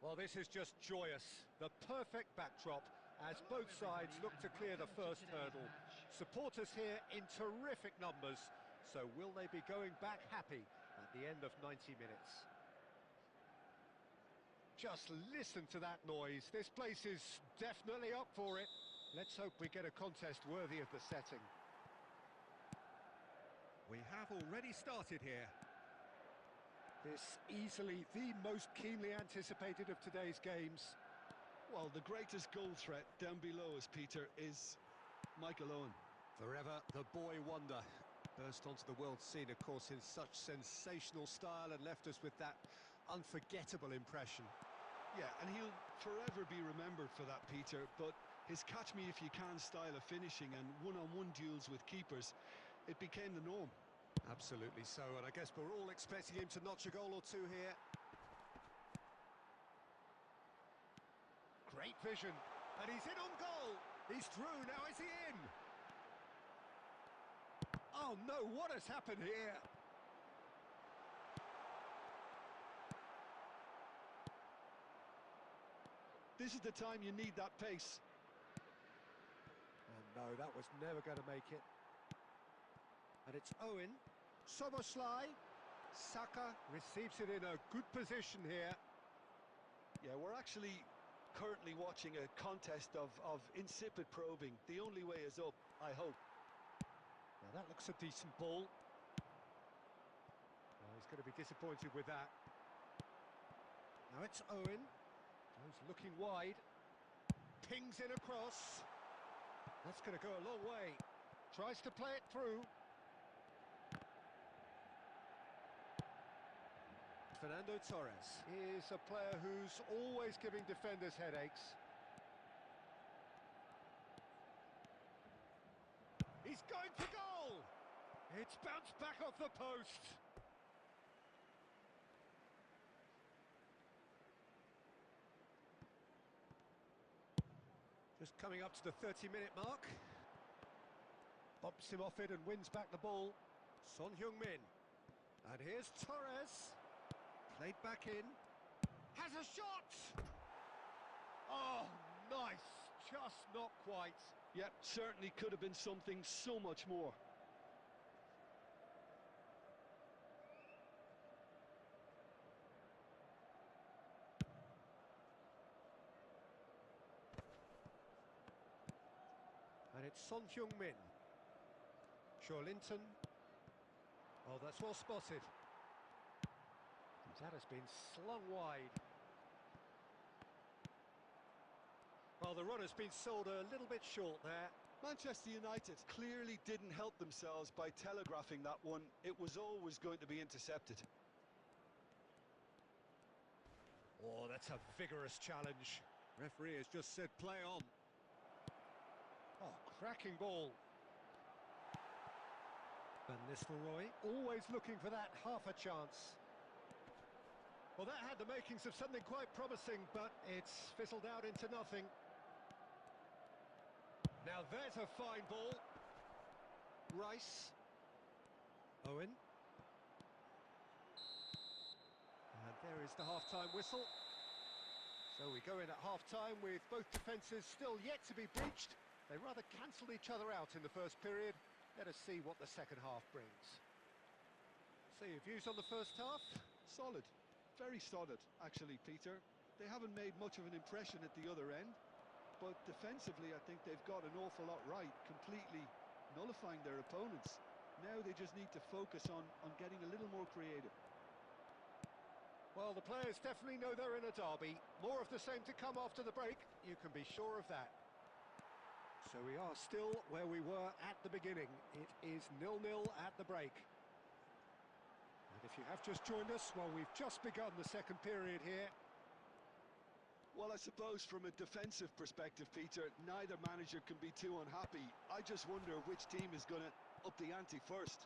Well, this is just joyous. The perfect backdrop as both sides look to clear the first hurdle. Supporters here in terrific numbers, so will they be going back happy at the end of 90 minutes? Just listen to that noise. This place is definitely up for it. Let's hope we get a contest worthy of the setting. We have already started here. This easily the most keenly anticipated of today's games. Well, the greatest goal threat down below us, Peter, is Michael Owen. Forever the boy wonder. Burst onto the world scene, of course, in such sensational style and left us with that unforgettable impression. Yeah, and he'll forever be remembered for that, Peter, but his catch-me-if-you-can style of finishing and one-on-one duels with keepers, it became the norm. Absolutely so, and I guess we're all expecting him to notch a goal or two here. Great vision, and he's in on goal! He's through, now is he in? Oh no, what has happened here? This is the time you need that pace. Oh no, that was never going to make it. And it's Owen. Soboslai. Saka receives it in a good position here. Yeah, we're actually currently watching a contest of insipid probing. The only way is up, I hope. Now that looks a decent ball. Well, he's going to be disappointed with that. Now it's Owen. Goes looking wide. Pings in across. That's going to go a long way. Tries to play it through. Fernando Torres is a player who's always giving defenders headaches. He's going for goal! It's bounced back off the post. Just coming up to the 30-minute mark. Bumps him off it and wins back the ball. Son Heung-min. And here's Torres. Played back in. Has a shot! Oh, nice. Just not quite. Yep, certainly could have been something so much more. And it's Son Heung-min. Linton. Oh, that's well spotted. That has been slung wide. Well, the run has been sold a little bit short there. Manchester United clearly didn't help themselves by telegraphing that one. It was always going to be intercepted. Oh, that's a vigorous challenge. Referee has just said play on. Oh, cracking ball. Van Nistelrooy, always looking for that half a chance. Well, that had the makings of something quite promising, but it's fizzled out into nothing. Now there's a fine ball. Rice. Owen. And there is the half-time whistle. So we go in at half-time with both defences still yet to be breached. They rather cancelled each other out in the first period. Let us see what the second half brings. So your views on the first half? Solid. Very solid, actually, Peter. They haven't made much of an impression at the other end, but defensively I think they've got an awful lot right, completely nullifying their opponents. Now they just need to focus on getting a little more creative. Well, the players definitely know they're in a derby. More of the same to come after the break, you can be sure of that. So we are still where we were at the beginning. It is 0-0 at the break. And if you have just joined us, well, we've just begun the second period here. Well, I suppose from a defensive perspective, Peter, neither manager can be too unhappy. I just wonder which team is going to up the ante first.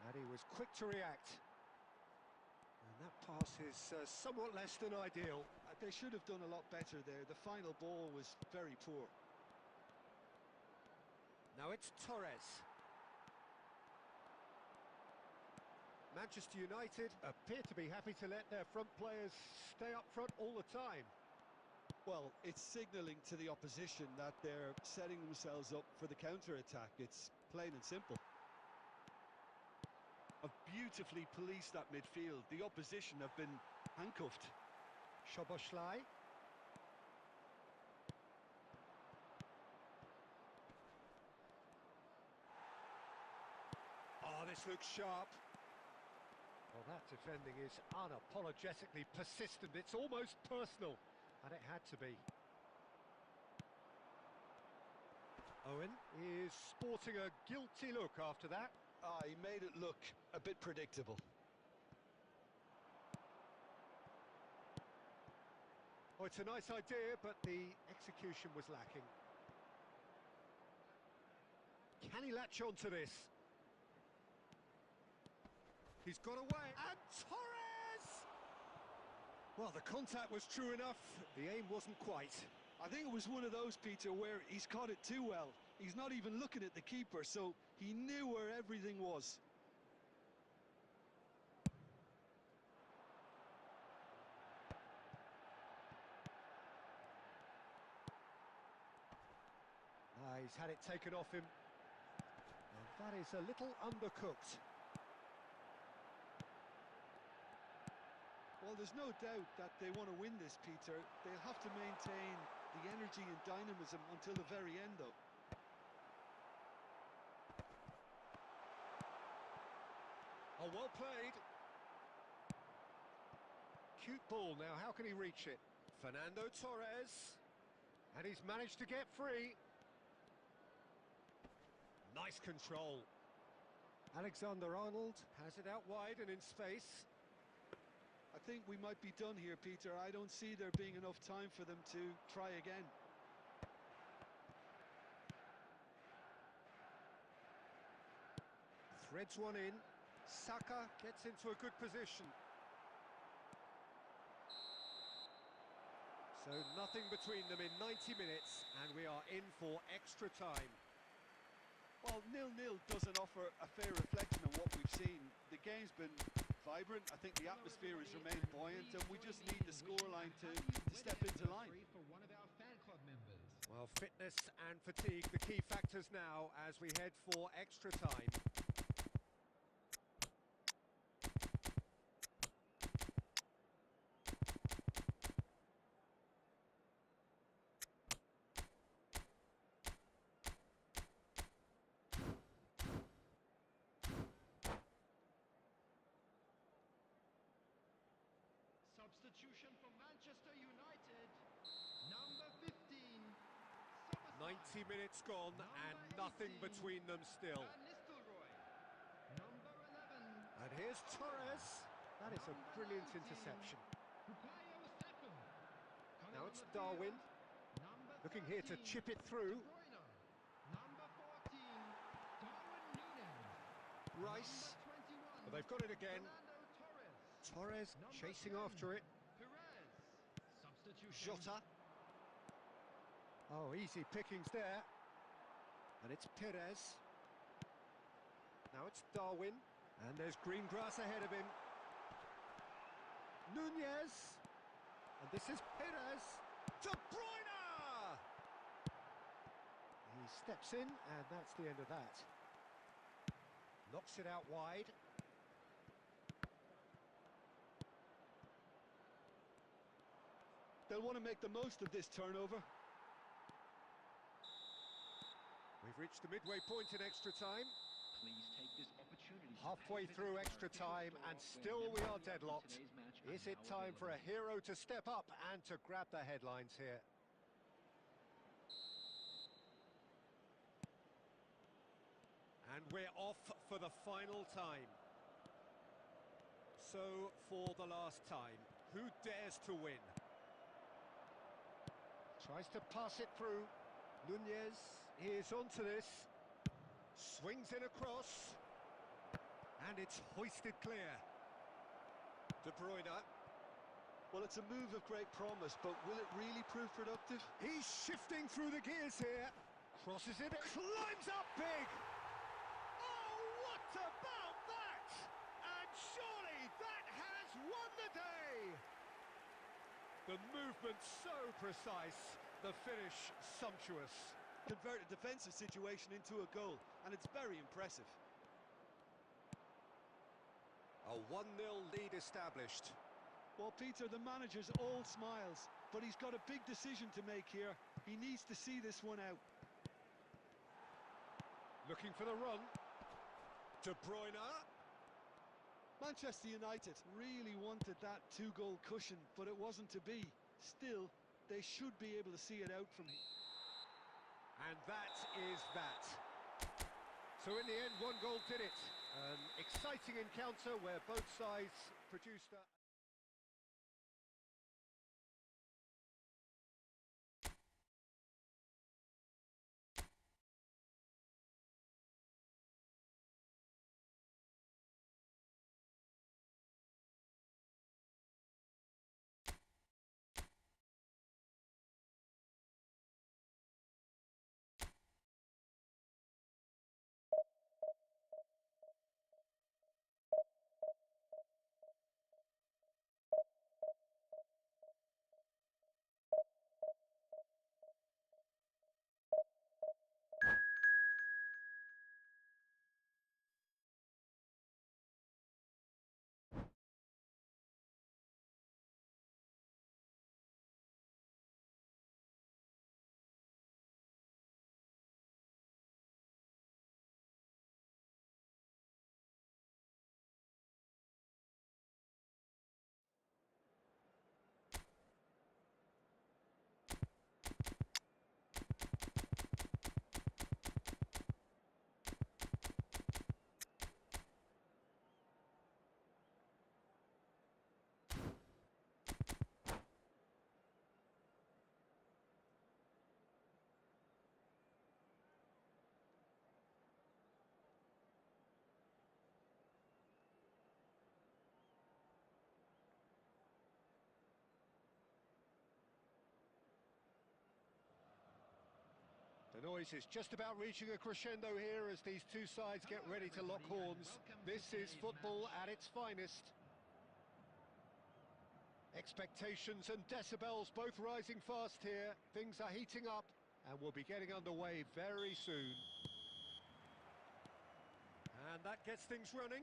And he was quick to react. And that pass is somewhat less than ideal. They should have done a lot better there. The final ball was very poor. Now it's Torres. Manchester United appear to be happy to let their front players stay up front all the time. Well, it's signalling to the opposition that they're setting themselves up for the counter-attack. It's plain and simple. Have beautifully policed that midfield. The opposition have been handcuffed. Szoboszlai. Oh, this looks sharp. Well, that defending is unapologetically persistent. It's almost personal, and it had to be. Owen is sporting a guilty look after that. He made it look a bit predictable. Oh, it's a nice idea, but the execution was lacking. Can he latch on to this? He's got away, and Torres! Well, the contact was true enough, the aim wasn't quite. I think it was one of those, Peter, where he's caught it too well. He's not even looking at the keeper, so he knew where everything was. He's had it taken off him. And that is a little undercooked. Well, there's no doubt that they want to win this, Peter. They'll have to maintain the energy and dynamism until the very end, though. Oh, well played. Cute ball now, how can he reach it? Fernando Torres. And he's managed to get free. Nice control. Alexander-Arnold has it out wide and in space. I think we might be done here, Peter. I don't see there being enough time for them to try again. Threads one in. Saka gets into a good position. So nothing between them in 90 minutes, and we are in for extra time. Well, 0-0 doesn't offer a fair reflection on what we've seen. The game's been vibrant. I think the atmosphere has remained buoyant, and we just need the scoreline to step into line. Well, fitness and fatigue, the key factors now as we head for extra time. Substitution for Manchester United, number 15. 90 minutes gone and nothing between them still. Number 11. And here's Torres. That is a brilliant interception. Now it's Darwin. Looking here to chip it through. Number 14. Darwin Núñez. Rice. Well, they've got it again. Torres chasing after it. Jota. Oh, easy pickings there. And it's Perez. Now it's Darwin. And there's green grass ahead of him. Núñez. And this is Perez. De Bruyne! He steps in, and that's the end of that. Knocks it out wide. They'll want to make the most of this turnover. We've reached the midway point in extra time. Please take this opportunity. Halfway through extra time, and still we are deadlocked. Is it time for a hero to step up and to grab the headlines here? And we're off for the final time. So, for the last time, who dares to win? Tries to pass it through. Núñez is onto this. Swings in across. And it's hoisted clear. De Bruyne. Well, it's a move of great promise, but will it really prove productive? He's shifting through the gears here. Crosses it, climbs up big. Oh, what about that? And surely that has won the day. The movement so precise, the finish sumptuous. Convert a defensive situation into a goal, and it's very impressive. A 1-0 lead established. Well, Peter, the manager's all smiles, but he's got a big decision to make here. He needs to see this one out. Looking for the run. De Bruyne. Manchester United really wanted that two-goal cushion, but it wasn't to be. Still, they should be able to see it out from here. And that is that. So in the end, one goal did it. An exciting encounter where both sides produced a... The noise is just about reaching a crescendo here as these two sides get ready to lock horns. This is football at its finest. Expectations and decibels both rising fast here. Things are heating up and we'll be getting underway very soon. And that gets things running.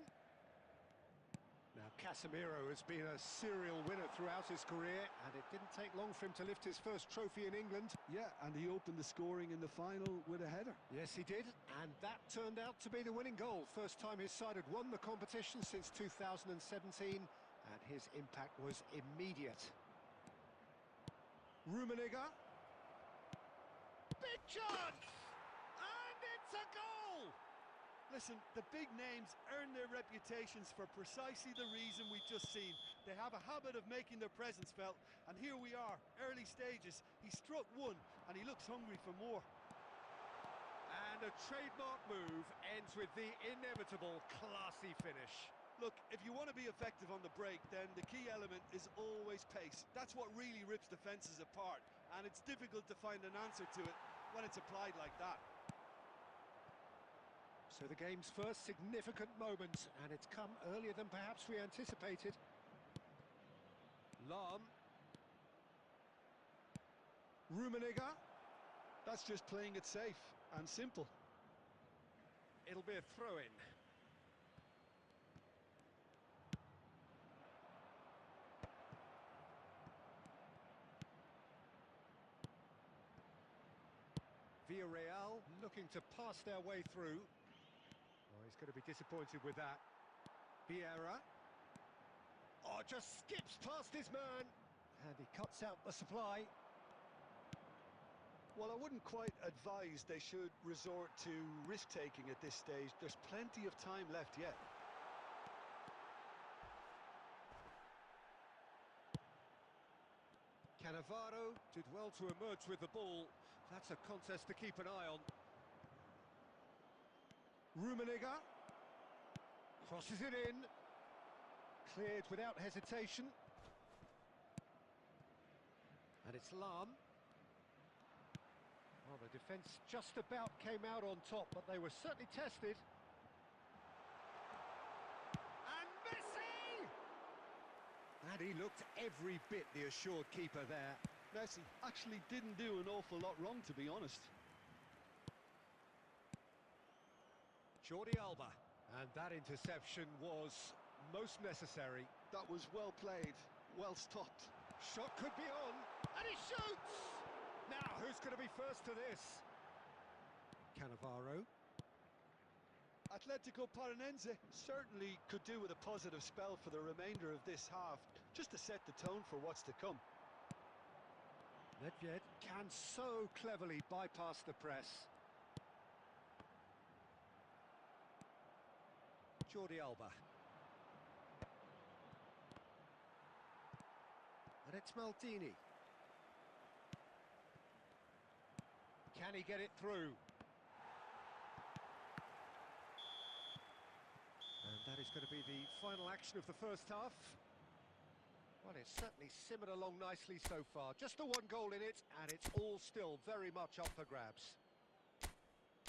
Now, Casemiro has been a serial winner throughout his career, and it didn't take long for him to lift his first trophy in England. Yeah, and he opened the scoring in the final with a header. Yes, he did, and that turned out to be the winning goal. First time his side had won the competition since 2017, and his impact was immediate. Rummenigge. Big chance! And it's a goal! Listen, the big names earn their reputations for precisely the reason we've just seen. They have a habit of making their presence felt, and here we are, early stages. He struck one, and he looks hungry for more. And a trademark move ends with the inevitable classy finish. Look, if you want to be effective on the break, then the key element is always pace. That's what really rips defences apart, and it's difficult to find an answer to it when it's applied like that. So the game's first significant moment, and it's come earlier than perhaps we anticipated. Lahm. Rummenigge. That's just playing it safe and simple. It'll be a throw-in. Villarreal looking to pass their way through. Oh, he's going to be disappointed with that. Vieira. Oh, just skips past his man. And he cuts out the supply. Well, I wouldn't quite advise they should resort to risk-taking at this stage. There's plenty of time left yet. Cannavaro did well to emerge with the ball. That's a contest to keep an eye on. Rummenigge crosses it in, cleared without hesitation, and it's Lahm. Well, the defence just about came out on top, but they were certainly tested. And Messi! And he looked every bit the assured keeper there. Messi actually didn't do an awful lot wrong, to be honest. Jordi Alba, and that interception was most necessary. That was well played, well stopped. Shot could be on, and he shoots! Now, who's going to be first to this? Cannavaro. Atletico Paranaense certainly could do with a positive spell for the remainder of this half, just to set the tone for what's to come. Nedved can so cleverly bypass the press. Jordi Alba. And it's Maldini. Can he get it through? And that is going to be the final action of the first half. Well, it's certainly simmered along nicely so far. Just the one goal in it, and it's all still very much up for grabs.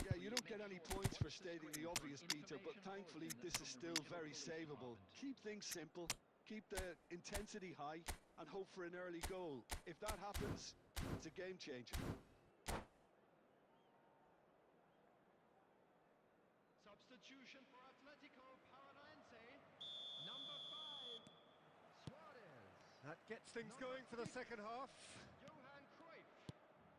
Yeah, you don't get any points for stating the obvious, Peter, but thankfully this is still very savable. Keep things simple, keep the intensity high, and hope for an early goal. If that happens, it's a game changer. Substitution for Atletico Paranaense. Number 5, Suarez. That gets things going for the second half. Johan Cruyff.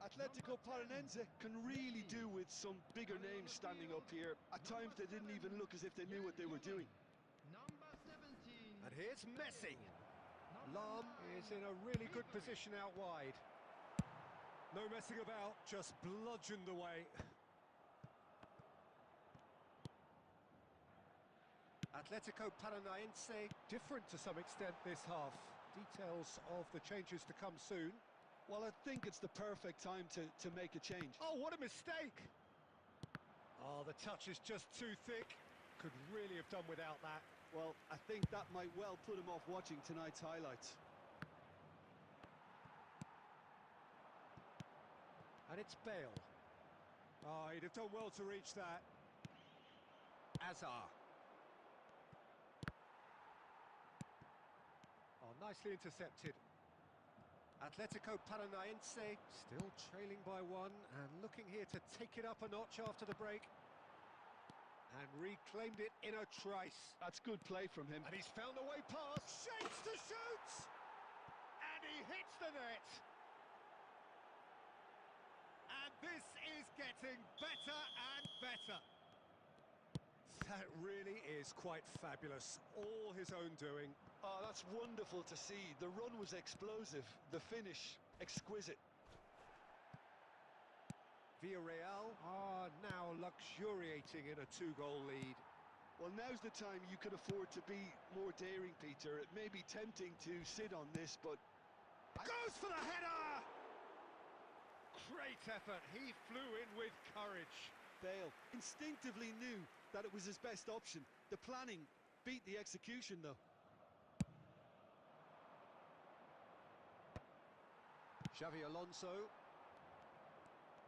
Atletico Paranaense can really do with some bigger names standing up here. At times they didn't even look as if they knew what they were doing. Number 17. And here's Messi. Number Lahm 9, is in a really good Ribery. position out wide. No messing about, just bludgeoned away. Atletico Paranaense different to some extent this half. Details of the changes to come soon. Well, I think it's the perfect time to make a change. Oh, what a mistake! Oh, the touch is just too thick. Could really have done without that. Well, I think that might well put him off watching tonight's highlights. And it's Bale. Oh, he'd have done well to reach that. Azar. Oh, nicely intercepted. Atletico Paranaense still trailing by one and looking here to take it up a notch after the break. And reclaimed it in a trice. That's good play from him. And he's found a way past. Shapes to shoot! And he hits the net. And this is getting better and better. That really is quite fabulous. All his own doing. Oh, that's wonderful to see. The run was explosive, the finish exquisite. Villarreal are now luxuriating in a two-goal lead. Well, now's the time you could afford to be more daring, Peter. It may be tempting to sit on this, but... Goes for the header! Great effort. He flew in with courage. Bale instinctively knew that it was his best option. The planning beat the execution, though. Xavi Alonso.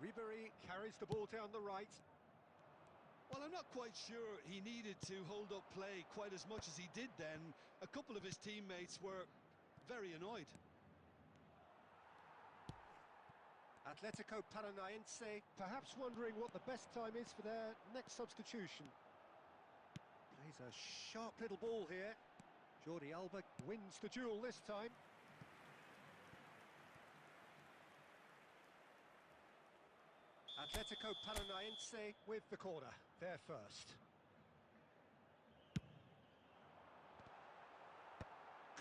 Ribery carries the ball down the right. Well, I'm not quite sure he needed to hold up play quite as much as he did then. A couple of his teammates were very annoyed. Atletico Paranaense perhaps wondering what the best time is for their next substitution. Plays a sharp little ball here. Jordi Alba wins the duel this time. Atletico Paranaense with the corner, their first.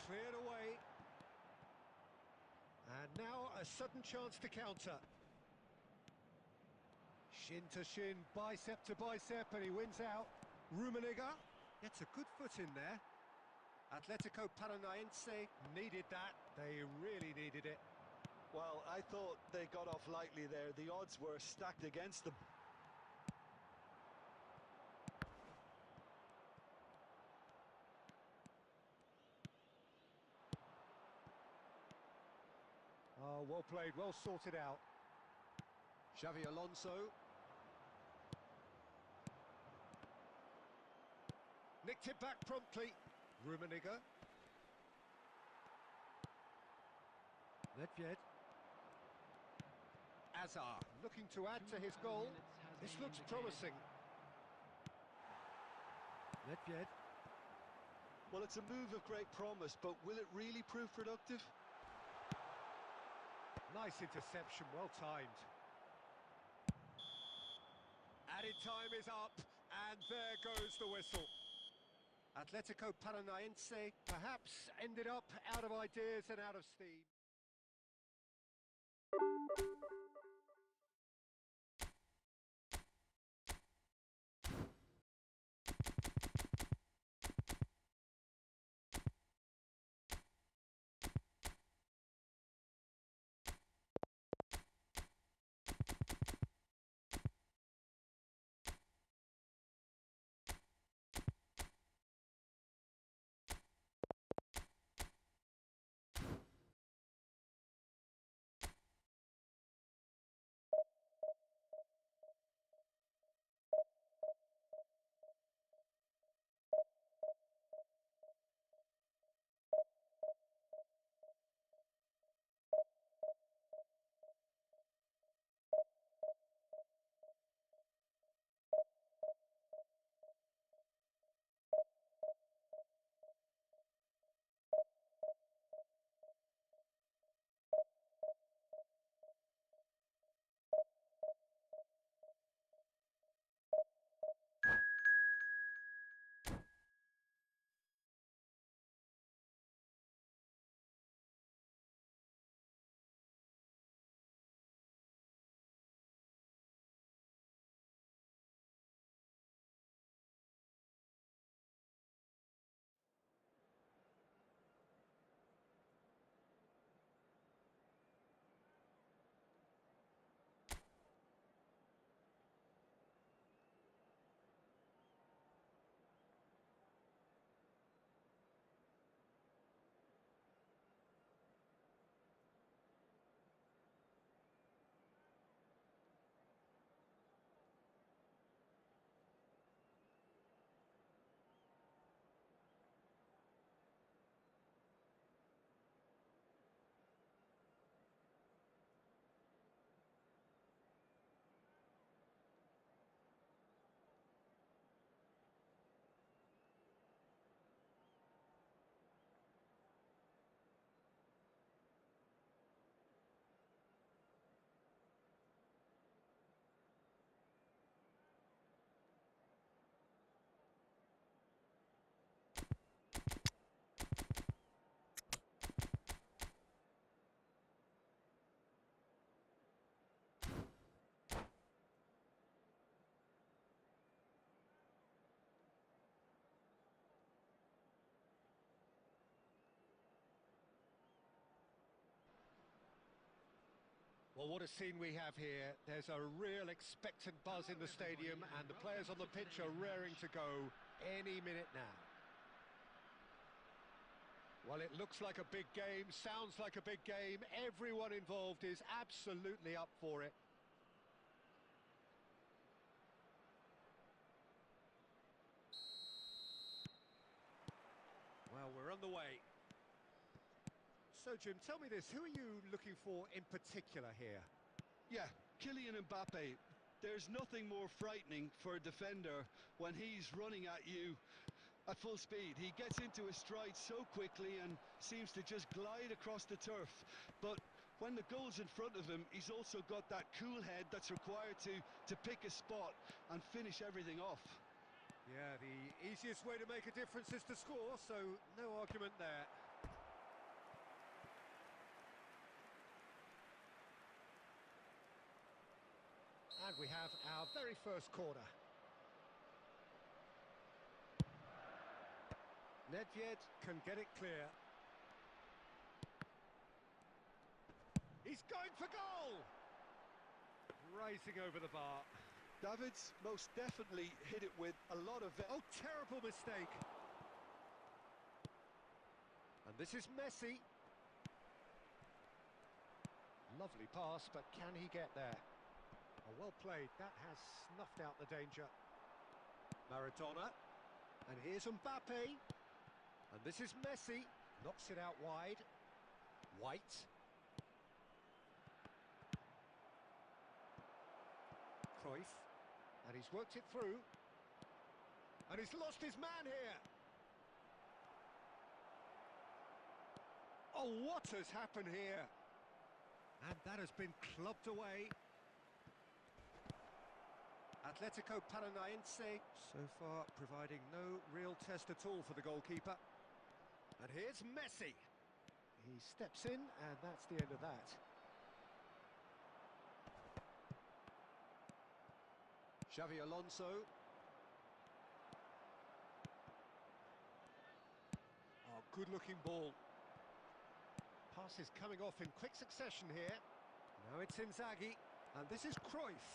Cleared away. And now a sudden chance to counter. Shin to shin, bicep to bicep, and he wins out. Rummenigge gets a good foot in there. Atletico Paranaense needed that. They really needed it. Well, I thought they got off lightly there. The odds were stacked against them. Oh, well played, well sorted out. Xavi Alonso. Nicked it back promptly. Rummenigge. Nedved. Azar looking to add to his goal. This looks promising. Nedved. Well, it's a move of great promise, but will it really prove productive? Nice interception, well timed. Added time is up, and there goes the whistle. Atletico Paranaense perhaps ended up out of ideas and out of steam. Well, what a scene we have here. There's a real expectant buzz in the stadium, and the players on the pitch are raring to go any minute now. Well, it looks like a big game, sounds like a big game. Everyone involved is absolutely up for it. Well, we're on the way. So, Jim, tell me this, who are you looking for in particular here? Yeah, Kylian Mbappe. There's nothing more frightening for a defender when he's running at you at full speed. He gets into his stride so quickly and seems to just glide across the turf. But when the goal's in front of him, he's also got that cool head that's required to pick a spot and finish everything off. Yeah, the easiest way to make a difference is to score, so no argument there. And we have our very first corner. Nedved can get it clear. He's going for goal! Rising over the bar. David's most definitely hit it with a lot of... Oh, terrible mistake. And this is Messi. Lovely pass, but can he get there? Oh, well played. That has snuffed out the danger. Maradona. And here's Mbappe. And this is Messi. Knocks it out wide. White. Cruyff. And he's worked it through. And he's lost his man here. Oh, what has happened here? And that has been clubbed away. Atletico Paranaense so far providing no real test at all for the goalkeeper. And here's Messi. He steps in, and that's the end of that. Xavi Alonso. Oh, good-looking ball. Pass is coming off in quick succession here. Now it's Inzaghi, and this is Cruyff.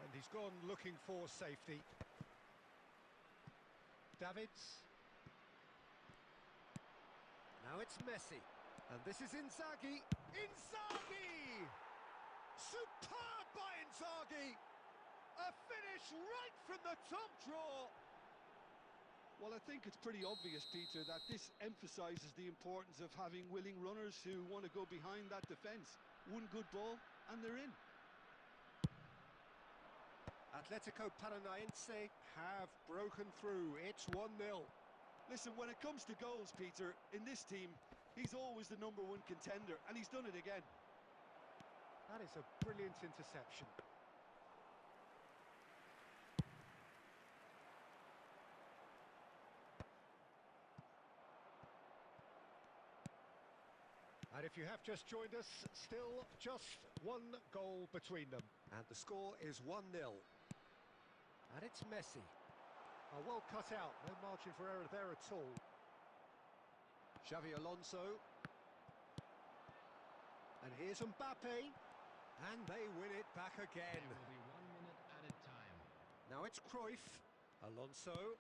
And he's gone looking for safety. Davids. Now it's Messi. And this is Inzaghi. Inzaghi! Superb by Inzaghi! A finish right from the top draw! Well, I think it's pretty obvious, Peter, that this emphasises the importance of having willing runners who want to go behind that defence. One good ball, and they're in. Atletico Paranaense have broken through. It's 1-0. Listen, when it comes to goals, Peter, in this team, he's always the #1 contender, and he's done it again. That is a brilliant interception. And if you have just joined us, still just one goal between them. And the score is 1-0. And it's Messi. Oh, well cut out, no margin for error there at all. Xavi Alonso. And here's Mbappe. And they win it back again. It will be 1 minute added time. Now it's Cruyff. Alonso.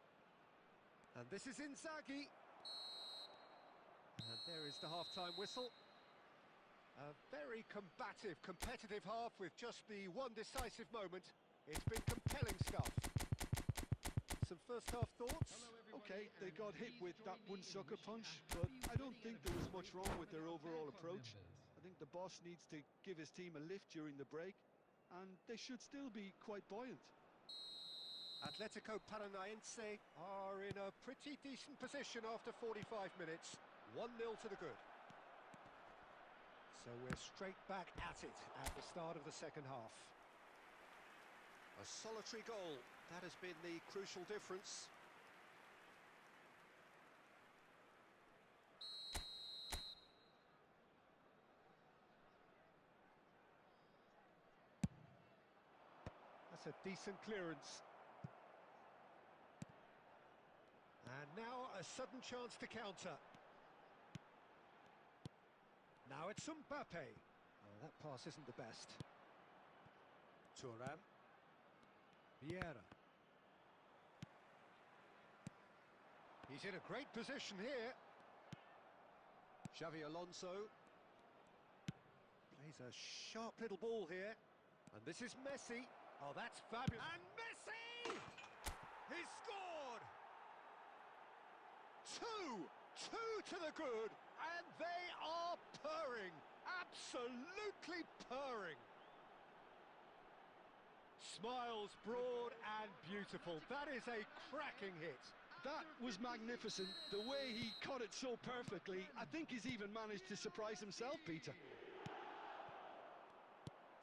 And this is Inzaghi. And there is the half-time whistle. A very combative, competitive half with just the one decisive moment. It's been compelling stuff. Some first-half thoughts? Okay, they got hit with that one sucker punch, but I don't think there was much wrong with their overall approach. I think the boss needs to give his team a lift during the break, and they should still be quite buoyant. Atletico Paranaense are in a pretty decent position after 45 minutes. 1-0 to the good. So we're straight back at it at the start of the second half. A solitary goal, that has been the crucial difference. That's a decent clearance. And now a sudden chance to counter. Now it's Mbappe. Oh, that pass isn't the best. Thuram. Vieira. He's in a great position here. Xavi Alonso. Plays a sharp little ball here. And this is Messi. Oh, that's fabulous. And Messi! He scored! Two to the good. And they are purring. Absolutely purring. Smiles broad and beautiful. That is a cracking hit. That was magnificent. The way he caught it so perfectly, I think he's even managed to surprise himself, Peter.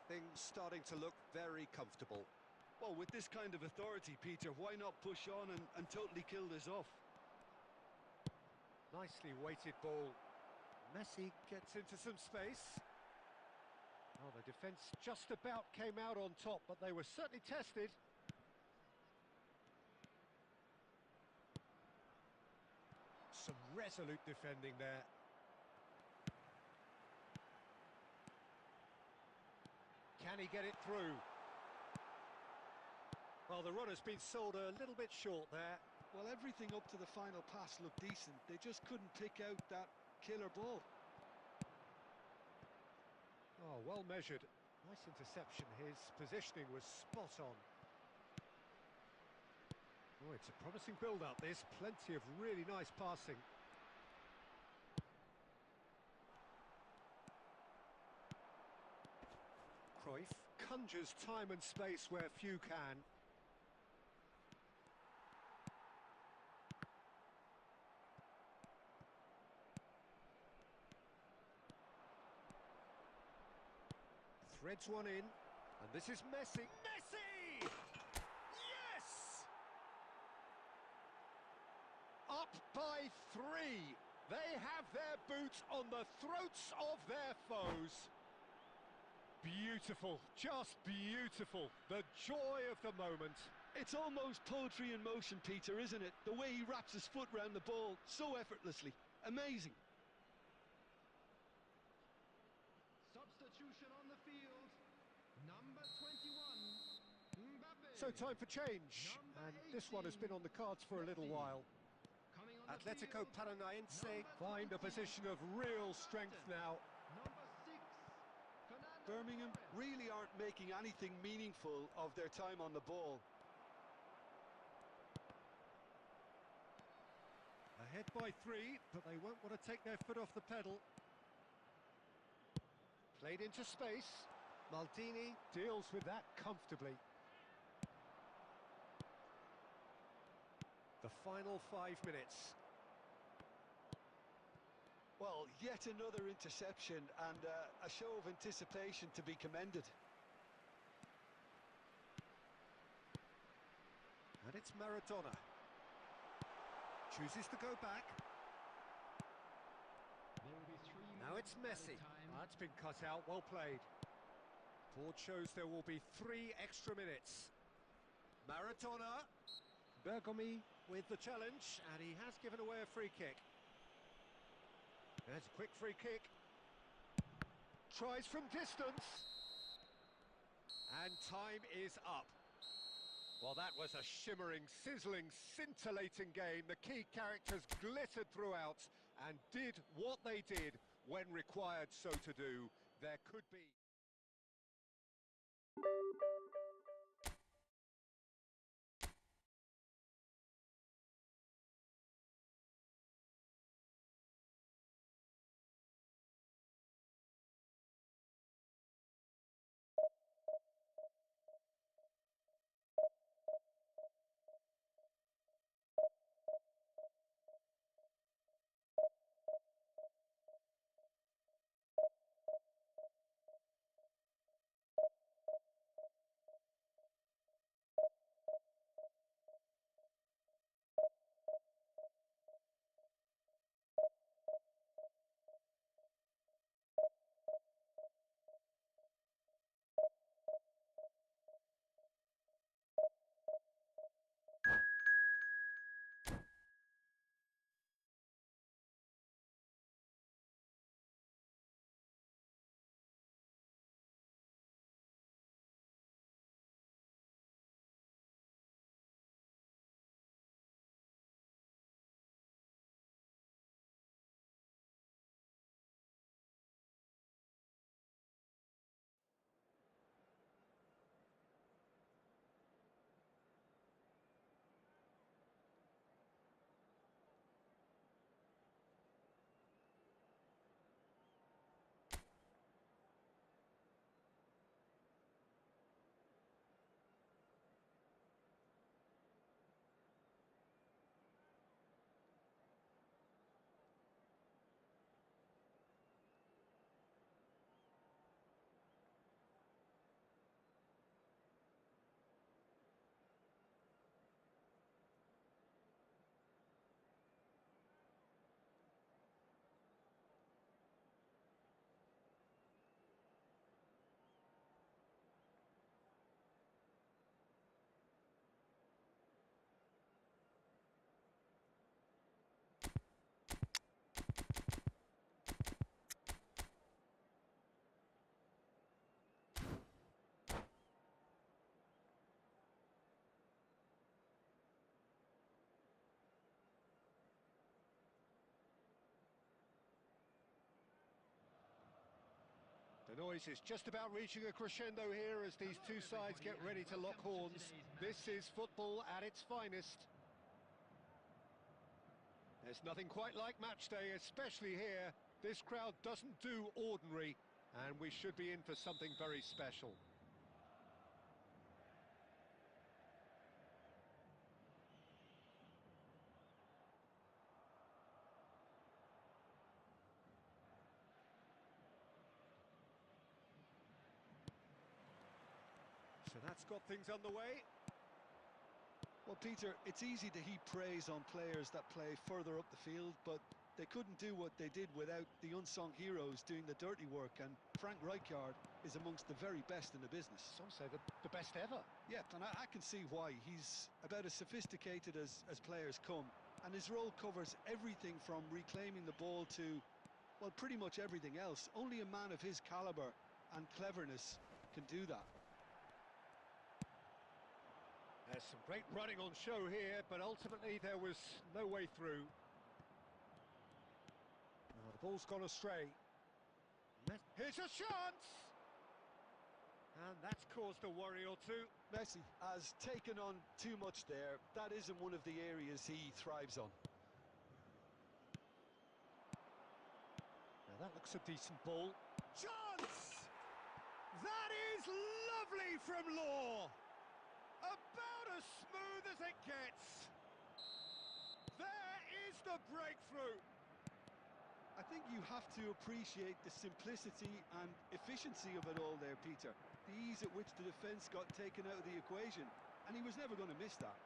Things starting to look very comfortable. Well, with this kind of authority, Peter, why not push on and totally kill this off? Nicely weighted ball. Messi gets into some space. Oh, the defence just about came out on top, but they were certainly tested. Some resolute defending there. Can he get it through? Well, the run has been sold a little bit short there. Well, everything up to the final pass looked decent. They just couldn't pick out that killer ball. Oh, well measured. Nice interception. His positioning was spot on. Oh, it's a promising build-up, this. Plenty of really nice passing. Cruyff conjures time and space where few can. Threads one in, and this is Messi. Messi! Yes! Up by 3. They have their boots on the throats of their foes. Beautiful, just beautiful. The joy of the moment. It's almost poetry in motion, Peter, isn't it? The way he wraps his foot round the ball so effortlessly. Amazing. Substitution on the field. Number 21, Mbappe. So time for change. And this one has been on the cards for a little while. Coming on the Atletico field, Paranaense number find a 20, position of real strength now. Number 6, Fernando Birmingham Torres. really aren't making anything meaningful of their time on the ball. Ahead by 3, but they won't want to take their foot off the pedal. Played into space. Maldini deals with that comfortably. The final 5 minutes. Well, yet another interception and a show of anticipation to be commended. And it's Maradona. Chooses to go back. There will be 3 Now it's minutes Messi. added time. That's been cut out, well played. Board shows there will be 3 extra minutes. Maradona. Bergomi with the challenge, and he has given away a free kick. There's a quick free kick. Tries from distance. And time is up. Well, that was a shimmering, sizzling, scintillating game. The key characters glittered throughout and did what they did when required so to do. There could be... The noise is just about reaching a crescendo here as these two sides get ready to lock horns. This is football at its finest. There's nothing quite like match day, especially here. This crowd doesn't do ordinary, and we should be in for something very special. So that's got things underway. Well, Peter, it's easy to heap praise on players that play further up the field, but they couldn't do what they did without the unsung heroes doing the dirty work, and Frank Rijkaard is amongst the very best in the business. Some say the best ever. Yeah, and I can see why. He's about as sophisticated as players come, and his role covers everything from reclaiming the ball to, well, pretty much everything else. Only a man of his calibre and cleverness can do that. There's some great running on show here, but ultimately there was no way through. Oh, the ball's gone astray. Here's a chance! And that's caused a worry or two. Messi has taken on too much there. That isn't one of the areas he thrives on. Now that looks a decent ball. Chance! That is lovely from Law! About as smooth as it gets. There is the breakthrough. I think you have to appreciate the simplicity and efficiency of it all there, Peter. The ease at which the defence got taken out of the equation, and he was never going to miss that.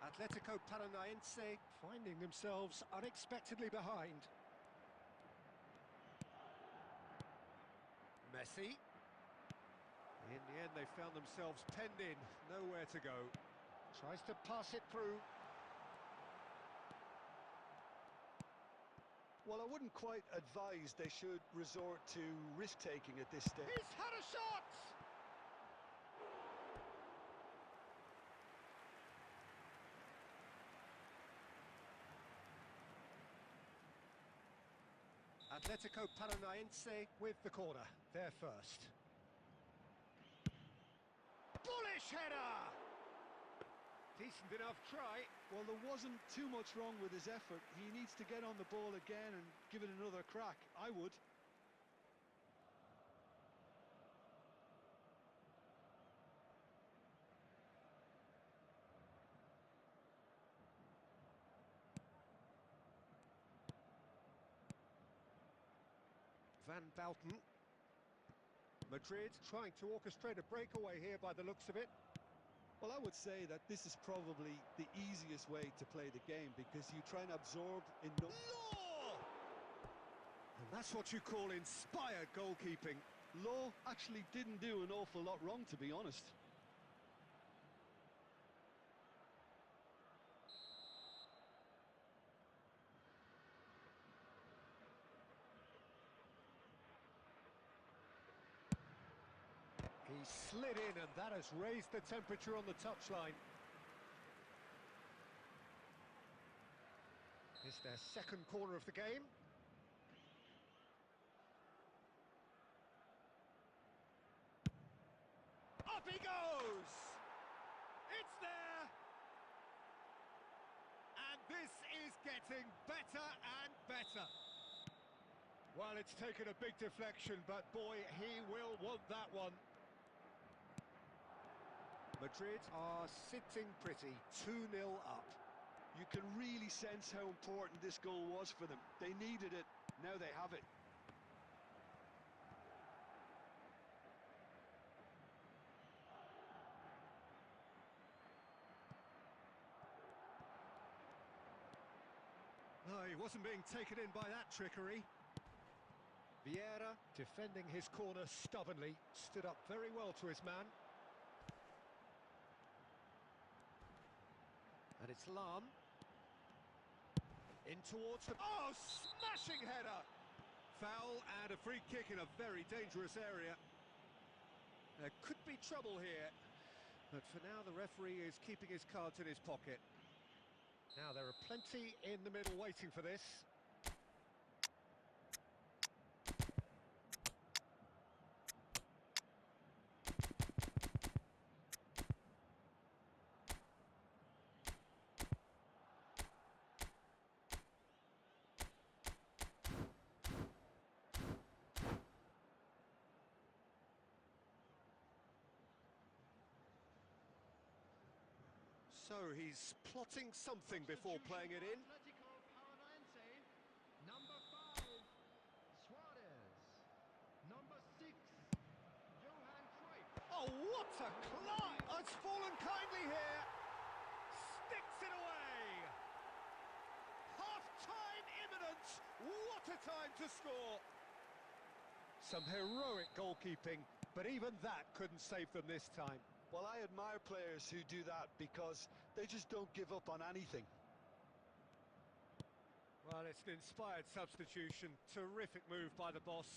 Atletico Paranaense finding themselves unexpectedly behind. Messi. In the end, they found themselves penned in, nowhere to go. Tries to pass it through. Well, I wouldn't quite advise they should resort to risk-taking at this stage. He's had a shot! Atletico Paranaense with the corner, there first. Bullish header! Decent enough try. Well, there wasn't too much wrong with his effort. He needs to get on the ball again and give it another crack. I would. Van Bouten. Madrid trying to orchestrate a breakaway here by the looks of it. Well, I would say that this is probably the easiest way to play the game, because you try and absorb in Law! And that's what you call inspired goalkeeping. Law actually didn't do an awful lot wrong, to be honest. He slid in, and that has raised the temperature on the touchline. It's their second corner of the game. Up he goes! It's there! And this is getting better and better. Well, it's taken a big deflection, but boy, he will want that one. Madrid are sitting pretty, 2-0 up. You can really sense how important this goal was for them. They needed it, now they have it. No, he wasn't being taken in by that trickery. Vieira, defending his corner stubbornly, stood up very well to his man. And it's Lam. In towards the... Oh, smashing header! Foul and a free kick in a very dangerous area. There could be trouble here. But for now, the referee is keeping his cards in his pocket. Now, there are plenty in the middle waiting for this. So he's plotting something before playing it in. Atletico Paranaense. Number 5, Suarez. Number 6, Johan Cruyff. Oh, what a climb! It's fallen kindly here. Sticks it away. Half-time imminent. What a time to score. Some heroic goalkeeping, but even that couldn't save them this time. Well, I admire players who do that because they just don't give up on anything. Well, it's an inspired substitution. Terrific move by the boss.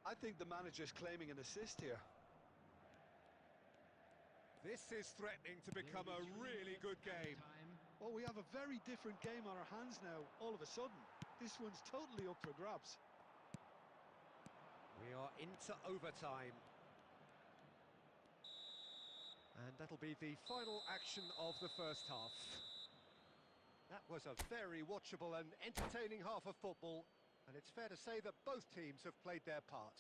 I think the manager's claiming an assist here. This is threatening to become a really good game. Well, we have a very different game on our hands now, all of a sudden. This one's totally up for grabs. We are into overtime. And that'll be the final action of the first half. That was a very watchable and entertaining half of football, and it's fair to say that both teams have played their part.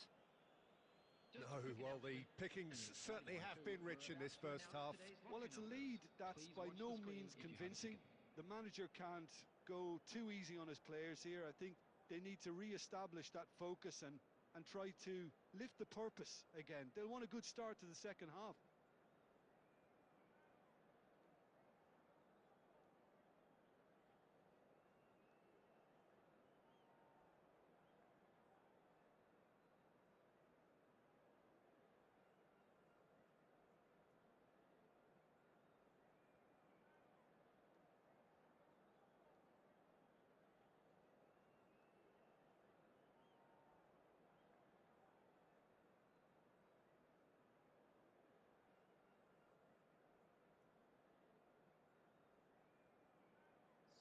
No, well, the pickings certainly have been rich in this first half. Well, it's a lead that's by no means convincing. The manager can't go too easy on his players here. I think they need to re-establish that focus and try to lift the purpose again. They'll want a good start to the second half.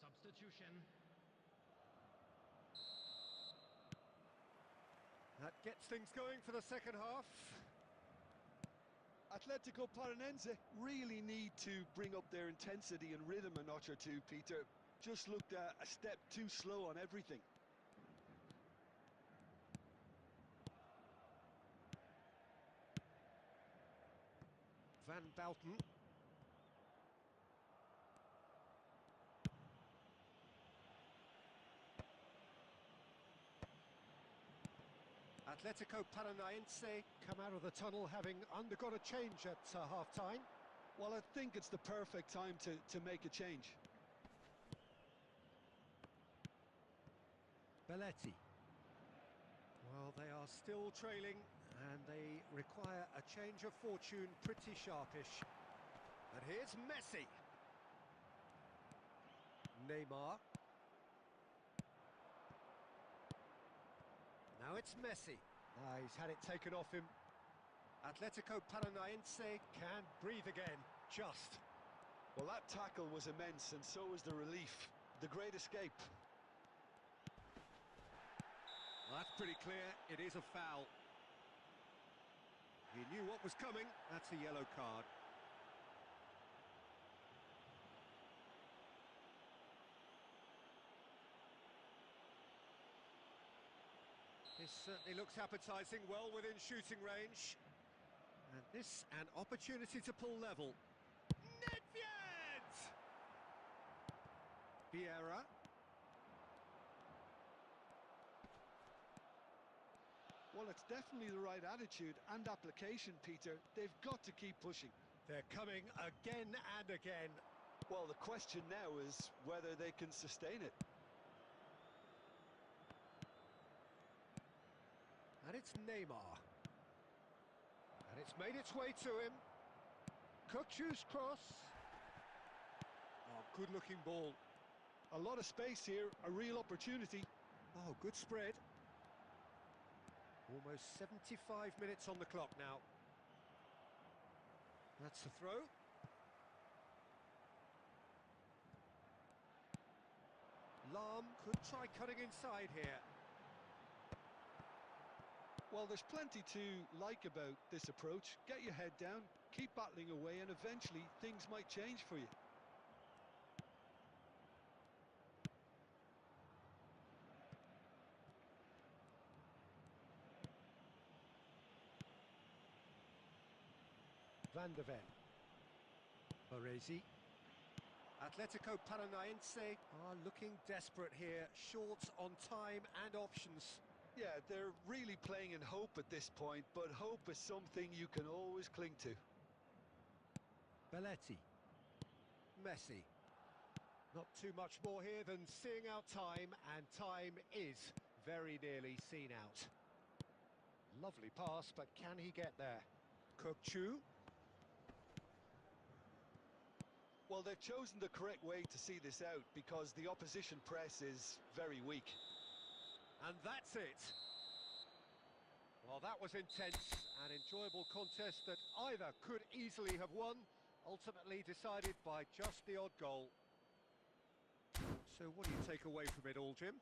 Substitution. That gets things going for the second half. Atletico Paranaense really need to bring up their intensity and rhythm a notch or two, Peter. Just looked a step too slow on everything. Van Bouten. Atletico Paranaense come out of the tunnel having undergone a change at half-time. Well, I think it's the perfect time to make a change. Belletti. Well, they are still trailing and they require a change of fortune pretty sharpish. And here's Messi. Neymar. Now it's Messi. He's had it taken off him. Atletico Paranaense can breathe again, just. Well, that tackle was immense, and so was the relief. The great escape. Well, that's pretty clear. It is a foul. He knew what was coming. That's a yellow card. This certainly looks appetising, well within shooting range. And this, an opportunity to pull level. Nedved! Vieira. Well, it's definitely the right attitude and application, Peter. They've got to keep pushing. They're coming again and again. Well, the question now is whether they can sustain it. And it's Neymar. And it's made its way to him. Cochu's cross. Oh, good-looking ball. A lot of space here, a real opportunity. Oh, good spread. Almost 75 minutes on the clock now. That's the throw. Lahm could try cutting inside here. Well, there's plenty to like about this approach. Get your head down, keep battling away, and eventually things might change for you. Van der Ven. Baresi. Atletico Paranaense are looking desperate here, short on time and options. Yeah, they're really playing in hope at this point, but hope is something you can always cling to. Belletti. Messi. Not too much more here than seeing out time, and time is very nearly seen out. Lovely pass, but can he get there? Cook-Chu. Well, they've chosen the correct way to see this out because the opposition press is very weak. And that's it. Well, that was intense, an enjoyable contest that either could easily have won, ultimately decided by just the odd goal. So what do you take away from it all, Jim?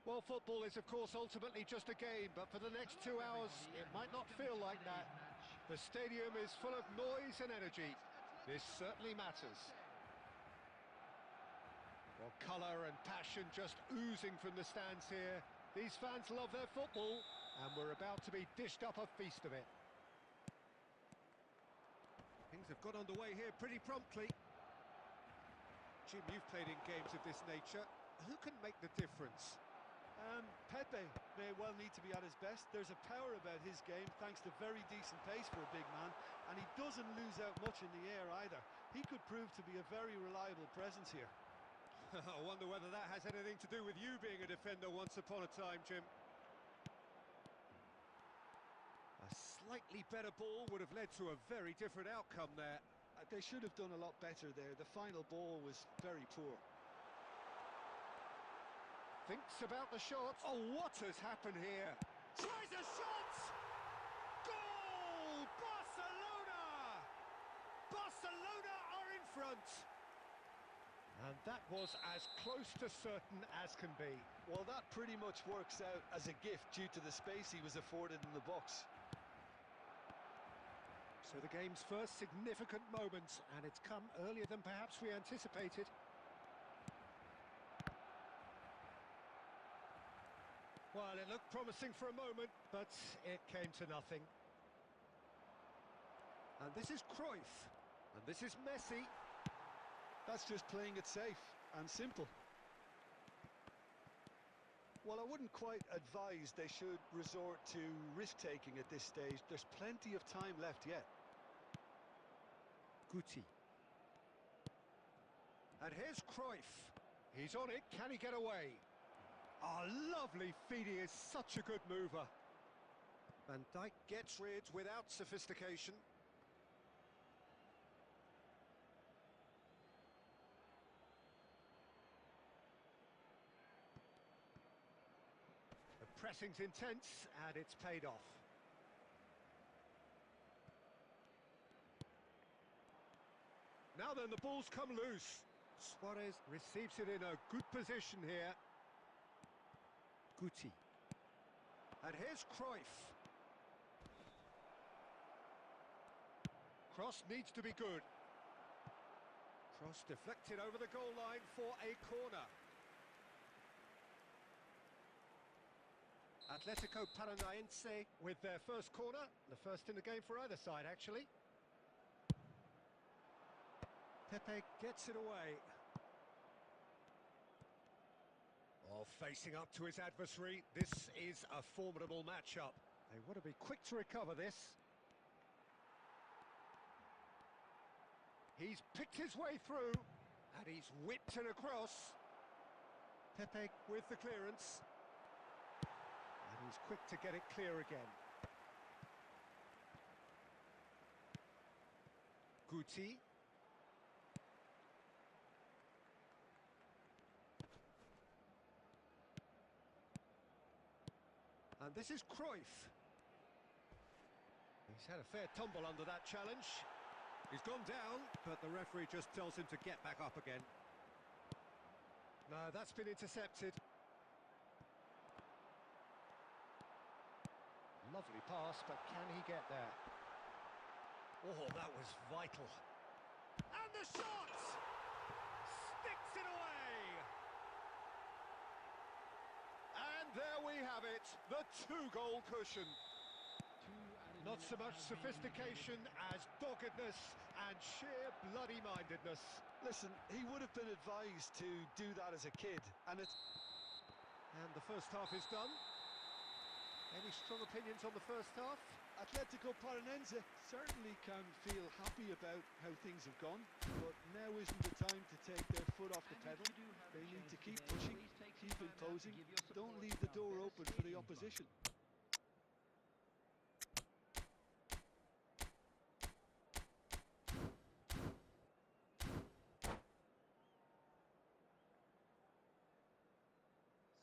Well, football is, of course, ultimately just a game, but for the next 2 hours, it might not feel like that. The stadium is full of noise and energy. This certainly matters. Well, colour and passion just oozing from the stands here. These fans love their football, and we're about to be dished up a feast of it. Things have got underway here pretty promptly. Jim, you've played in games of this nature. Who can make the difference? Pepe may well need to be at his best. There's a power about his game thanks to very decent pace for a big man, and he doesn't lose out much in the air either. He could prove to be a very reliable presence here. I wonder whether that has anything to do with you being a defender once upon a time, Jim. A slightly better ball would have led to a very different outcome there. They should have done a lot better there. The final ball was very poor. Thinks about the shot. Oh, what has happened here? Tries a shot! Goal! Barcelona! Barcelona are in front. And that was as close to certain as can be. Well, that pretty much works out as a gift due to the space he was afforded in the box. So the game's first significant moment, and it's come earlier than perhaps we anticipated. Well, it looked promising for a moment, but it came to nothing. And this is Cruyff, and this is Messi. That's just playing it safe and simple. Well, I wouldn't quite advise they should resort to risk-taking at this stage. There's plenty of time left yet. Guti. And here's Cruyff. He's on it, can he get away? Oh, lovely feed, he is such a good mover. Van Dijk gets rid without sophistication. The pressing's intense, and it's paid off. Now then, the ball's come loose. Suarez receives it in a good position here. Guti. And here's Cruyff. Cross needs to be good. Cross deflected over the goal line for a corner. Atletico Paranaense with their first corner. The first in the game for either side, actually. Pepe gets it away. Oh, facing up to his adversary, this is a formidable matchup. They want to be quick to recover this. He's picked his way through, and he's whipped it across. Pepe with the clearance. And he's quick to get it clear again. Guti. And this is Cruyff. He's had a fair tumble under that challenge. He's gone down, but the referee just tells him to get back up again. No, that's been intercepted. Lovely pass, but can he get there? Oh, that was vital. And the shot! Sticks it away! And there we have it, the two-goal cushion. Not so much sophistication as doggedness and sheer bloody-mindedness. Listen, he would have been advised to do that as a kid, and it's... And the first half is done. Any strong opinions on the first half? Atletico Paranaense certainly can feel happy about how things have gone, but now isn't the time to take their foot off the pedal. They need to keep pushing, keep imposing, don't leave the door open for the opposition.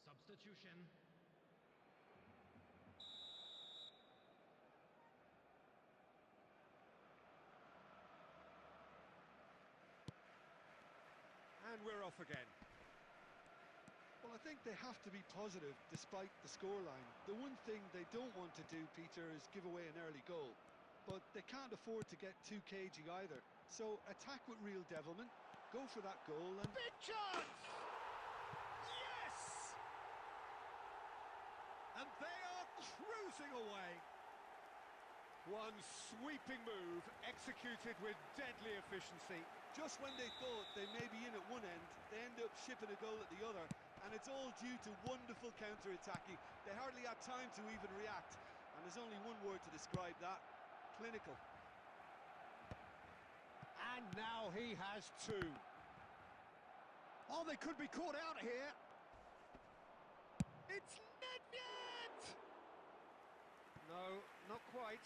Substitution. And we're off again. Well, I think they have to be positive despite the scoreline. The one thing they don't want to do, Peter, is give away an early goal. But they can't afford to get too cagey either. So attack with real devilment, go for that goal and... Big chance! Yes! And they are cruising away. One sweeping move, executed with deadly efficiency. Just when they thought they may be in at one end, they end up shipping a goal at the other, and it's all due to wonderful counter-attacking. They hardly had time to even react, and there's only one word to describe that: clinical. And now he has two. Oh, they could be caught out here. It's Nedved! No, not quite.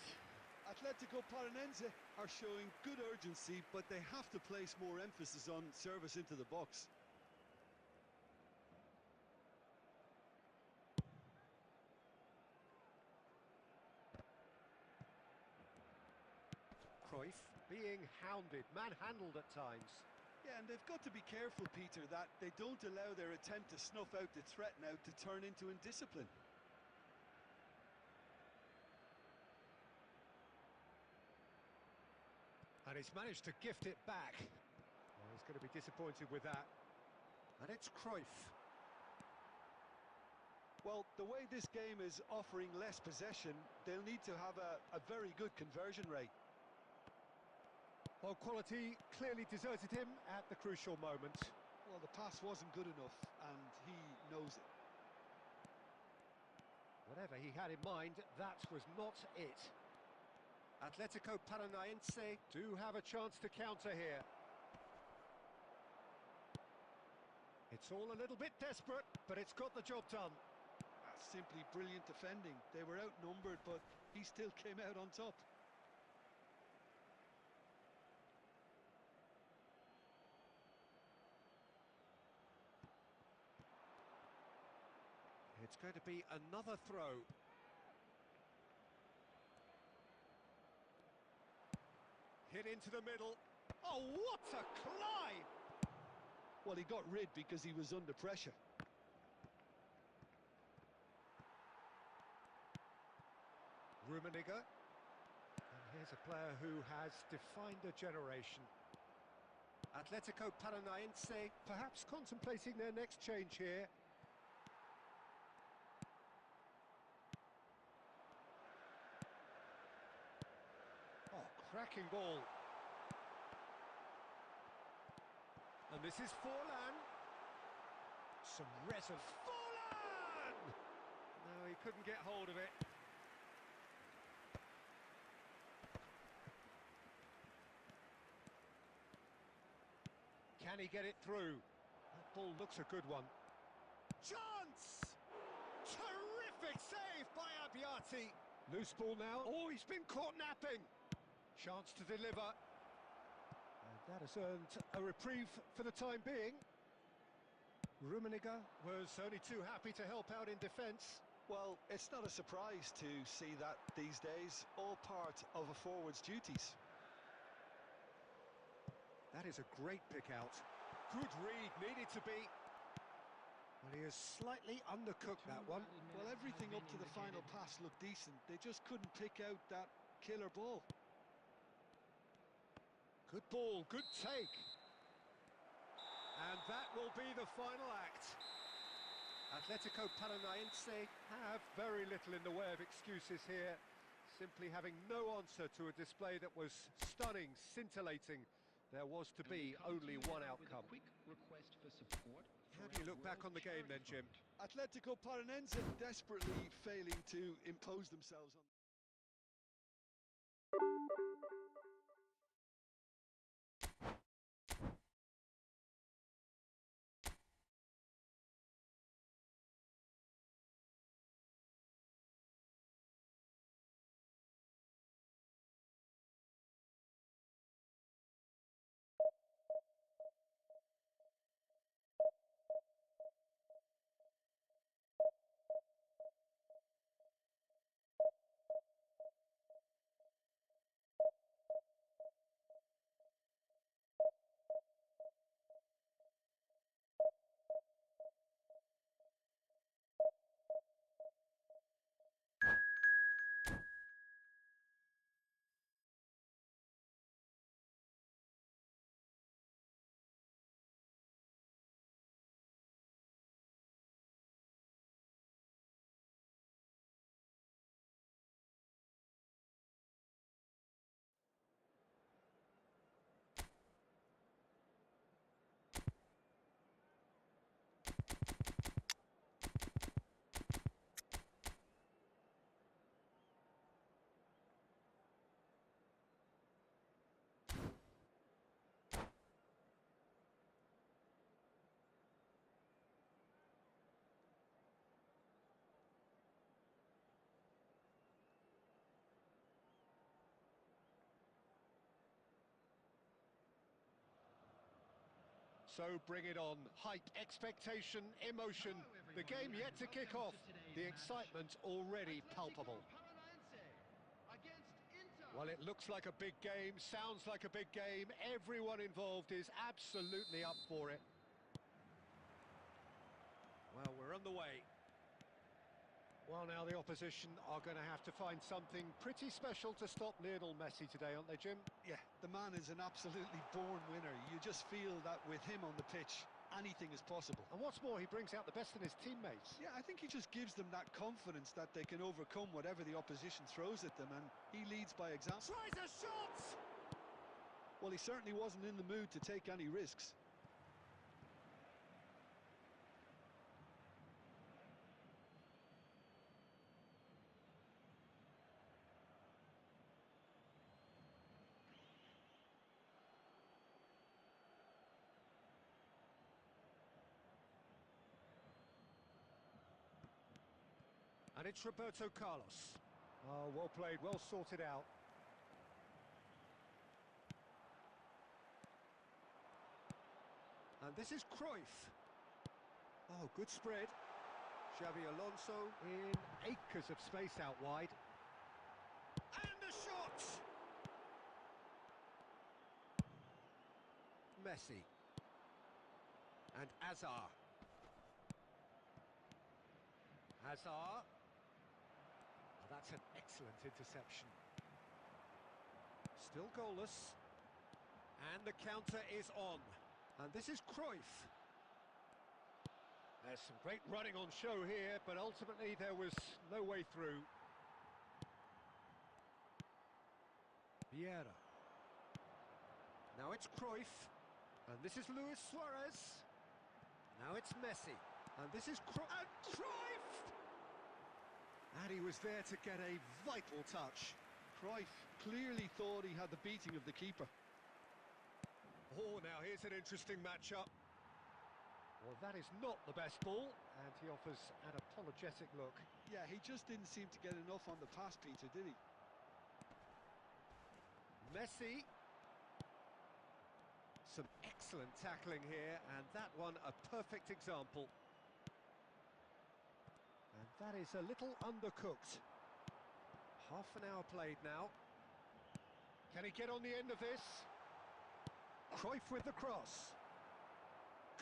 Atletico Paranense are showing good urgency, but they have to place more emphasis on service into the box. Cruyff being hounded, manhandled at times. Yeah, and they've got to be careful, Peter, that they don't allow their attempt to snuff out the threat now to turn into indiscipline. And he's managed to gift it back. Well, he's going to be disappointed with that. And it's Cruyff. Well, the way this game is offering less possession, they'll need to have a very good conversion rate. Well, quality clearly deserted him at the crucial moment. Well, the pass wasn't good enough, and he knows it. Whatever he had in mind, that was not it. Atletico Paranaense do have a chance to counter here. It's all a little bit desperate, but it's got the job done. That's simply brilliant defending. They were outnumbered, but he still came out on top. It's going to be another throw. Hit into the middle. Oh, what a climb! Well, he got rid because he was under pressure. Rummenigge. And here's a player who has defined a generation. Atletico Paranaense perhaps contemplating their next change here. Oh, cracking ball. And this is Forlan. Some reserve. Forlan! No, he couldn't get hold of it. Can he get it through? That ball looks a good one. Chance! Terrific save by Abbiati. Loose ball now. Oh, he's been caught napping. Chance to deliver. And that has earned a reprieve for the time being. Rummenigge was only too happy to help out in defence. Well, it's not a surprise to see that these days, all part of a forward's duties. That is a great pick out. Good read, needed to be. Well, he has slightly undercooked that one. Well, everything up to the final pass looked decent. They just couldn't pick out that killer ball. Good ball, good take. And that will be the final act. Atletico Paranaense have very little in the way of excuses here. Simply having no answer to a display that was stunning, scintillating. There was to be only one outcome. How do you look back on the game then, Jim? Atletico Paranense desperately failing to impose themselves on So bring it on. Hype, expectation, emotion. The game yet to kick off. The excitement already palpable. Well, it looks like a big game, sounds like a big game. Everyone involved is absolutely up for it. Well, we're on the way. Well, now the opposition are going to have to find something pretty special to stop Lionel Messi today, aren't they, Jim? Yeah, the man is an absolutely born winner. You just feel that with him on the pitch, anything is possible. And what's more, he brings out the best in his teammates. Yeah, I think he just gives them that confidence that they can overcome whatever the opposition throws at them, and he leads by example. Tries a shot! Well, he certainly wasn't in the mood to take any risks. And it's Roberto Carlos. Oh, well played, well sorted out. And this is Cruyff. Oh, good spread. Xabi Alonso in acres of space out wide. And the shot! Messi. And Azar. Hazard. Oh, that's an excellent interception. Still goalless. And the counter is on. And this is Cruyff. There's some great running on show here, but ultimately there was no way through. Vieira. Now it's Cruyff. And this is Luis Suarez. Now it's Messi. And this is Cruyff! And he was there to get a vital touch. Cruyff clearly thought he had the beating of the keeper. Oh, now here's an interesting matchup. Well, that is not the best ball, and he offers an apologetic look. Yeah, he just didn't seem to get enough on the pass, Peter, did he? Messi. Some excellent tackling here, and that one a perfect example. And that is a little undercooked. Half an hour played now. Can he get on the end of this? Cruyff with the cross.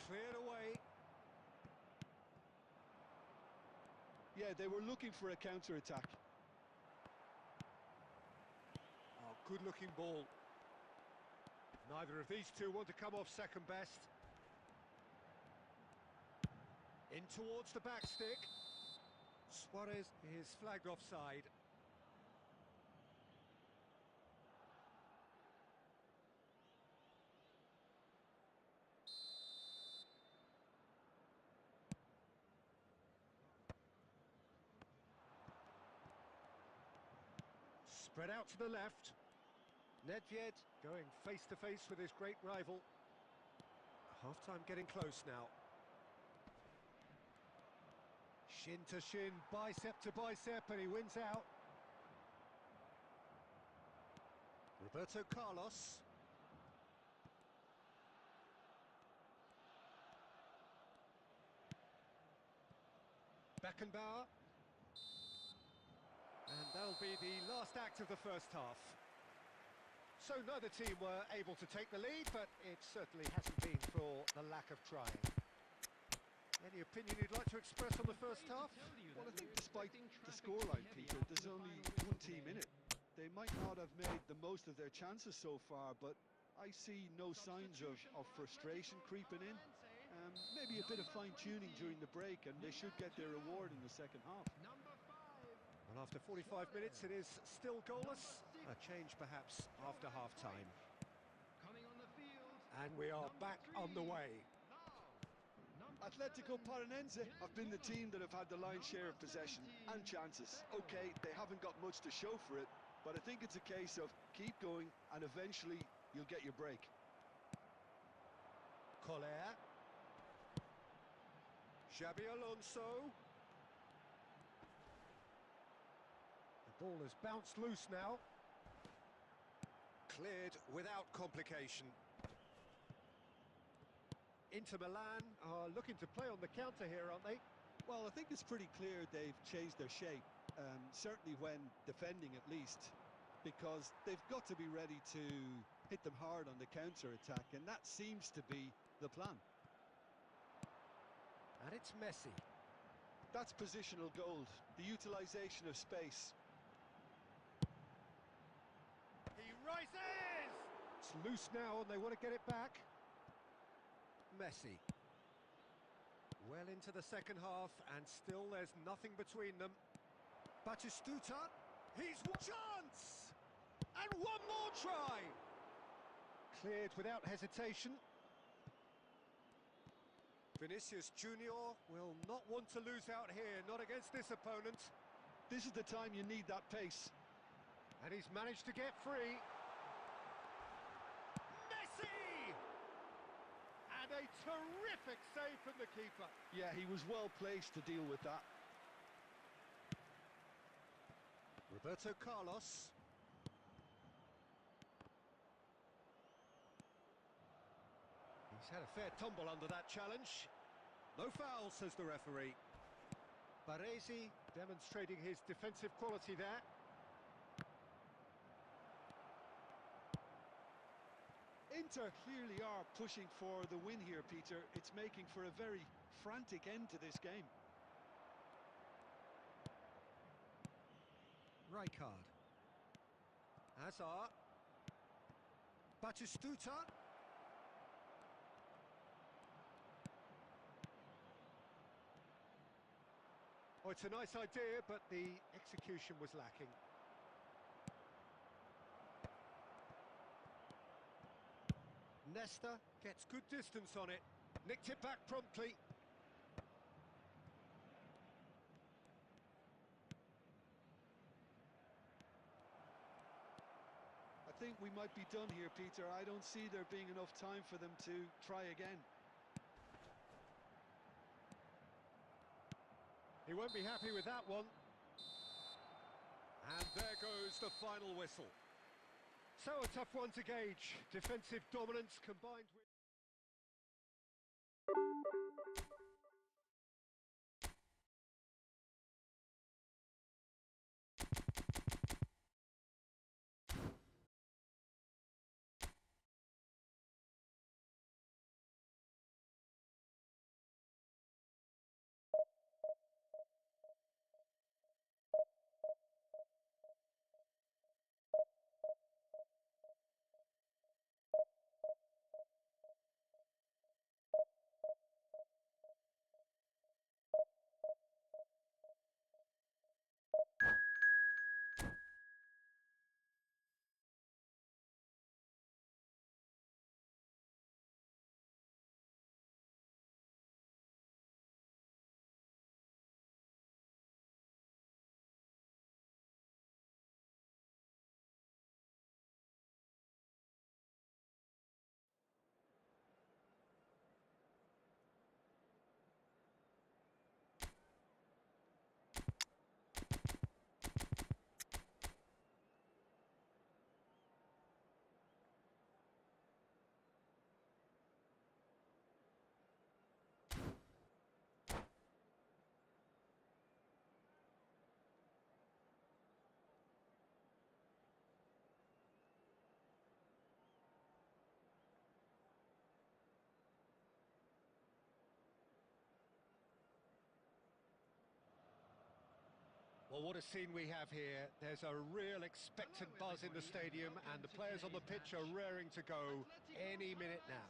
Cleared away. Yeah, they were looking for a counter-attack. Oh, good-looking ball. Neither of these two want to come off second best. In towards the back stick. Suarez is flagged offside. Spread out to the left. Nedved going face-to-face with his great rival. Half-time getting close now. Shin to shin, bicep to bicep, and he wins out. Roberto Carlos. Beckenbauer. And that'll be the last act of the first half. So neither team were able to take the lead, but it certainly hasn't been for the lack of trying. Any opinion you'd like to express on the first half? Well, I think despite the scoreline, Peter, there's only one team in it. They might not have made the most of their chances so far, but I see no signs of frustration creeping in. Maybe a bit of fine-tuning during the break, and they should get their reward in the second half. Well, after 45 minutes, it is still goalless. A change, perhaps, after half-time. And we are back on the way. Atletico Paranense have been the team that have had the lion's share of possession and chances. Okay, they haven't got much to show for it, but I think it's a case of keep going and eventually you'll get your break. Collier. Xabi Alonso. The ball has bounced loose now. Cleared without complication. Inter Milan are looking to play on the counter here, aren't they? Well, I think it's pretty clear they've changed their shape, certainly when defending at least, because they've got to be ready to hit them hard on the counter-attack, and that seems to be the plan. And it's Messi. That's positional gold, the utilisation of space. He rises! It's loose now and they want to get it back. Messi. Well into the second half and still there's nothing between them. Batistuta. He's chance! And one more try! Cleared without hesitation. Vinicius Junior will not want to lose out here, not against this opponent. This is the time you need that pace. And he's managed to get free. Messi! And a terrific save from the keeper. Yeah, he was well placed to deal with that. Roberto Carlos. He's had a fair tumble under that challenge. No foul, says the referee. Baresi demonstrating his defensive quality there. Inter clearly are pushing for the win here, Peter. It's making for a very frantic end to this game. Rijkaard. Hazard. Batistuta. Oh, it's a nice idea, but the execution was lacking. Nesta gets good distance on it. Nicked it back promptly. I think we might be done here, Peter. I don't see there being enough time for them to try again. He won't be happy with that one. And there goes the final whistle. So a tough one to gauge. Defensive dominance combined with... Well, what a scene we have here. There's a real expectant buzz in the stadium and the players on the pitch are raring to go any minute now.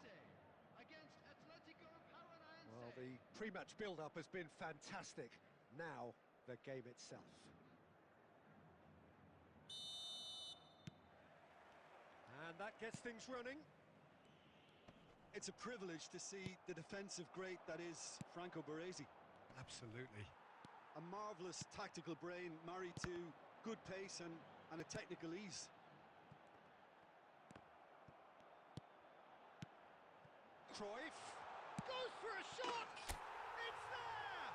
Well, the pre-match build-up has been fantastic. Now, the game itself. And that gets things running. It's a privilege to see the defensive great that is Franco Baresi. Absolutely. A marvellous tactical brain married to good pace and a technical ease. Cruyff goes for a shot! It's there!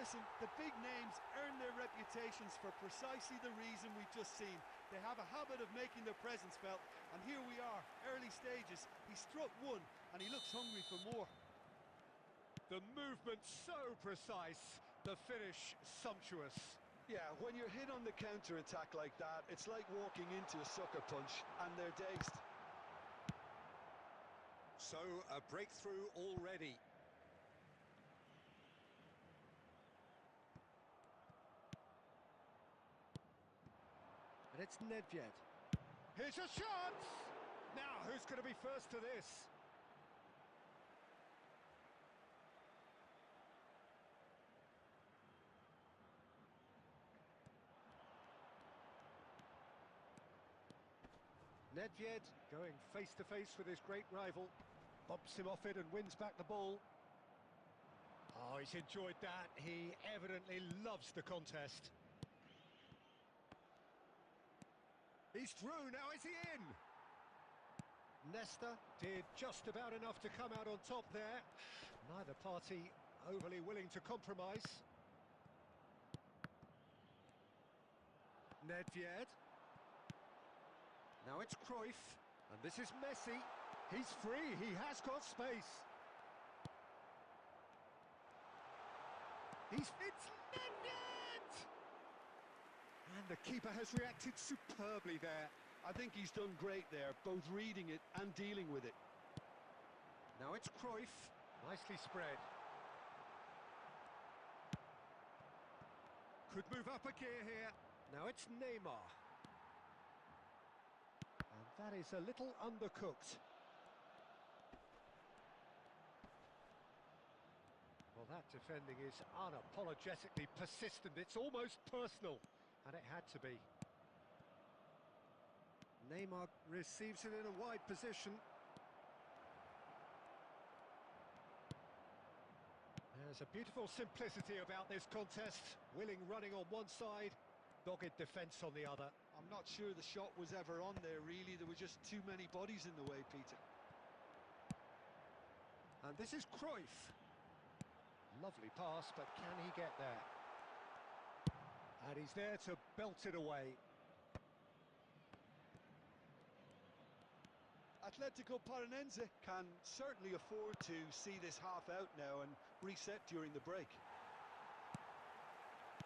Listen, the big names earn their reputations for precisely the reason we've just seen. They have a habit of making their presence felt, and here we are, early stages. He struck one, and he looks hungry for more. The movement so precise, the finish sumptuous. Yeah, when you're hit on the counter-attack like that, it's like walking into a sucker punch, and they're dazed. So, a breakthrough already. And it's Nedved. Here's a shot! Now, who's going to be first to this? Nedved going face-to-face with his great rival. Bumps him off it and wins back the ball. Oh, he's enjoyed that. He evidently loves the contest. He's through, now is he in? Nesta did just about enough to come out on top there. Neither party overly willing to compromise. Nedved. Now it's Cruyff, and this is Messi. He's free, he has got space. It's Nedved! And the keeper has reacted superbly there. I think he's done great there, both reading it and dealing with it. Now it's Cruyff, nicely spread. Could move up a gear here. Now it's Neymar. And that is a little undercooked. Well, that defending is unapologetically persistent. It's almost personal, and it had to be. Neymar receives it in a wide position. There's a beautiful simplicity about this contest. Willing running on one side, dogged defence on the other. I'm not sure the shot was ever on there, really. There were just too many bodies in the way, Peter. And this is Cruyff. Lovely pass, but can he get there? And he's there to belt it away. Atletico Paranaense can certainly afford to see this half out now and reset during the break.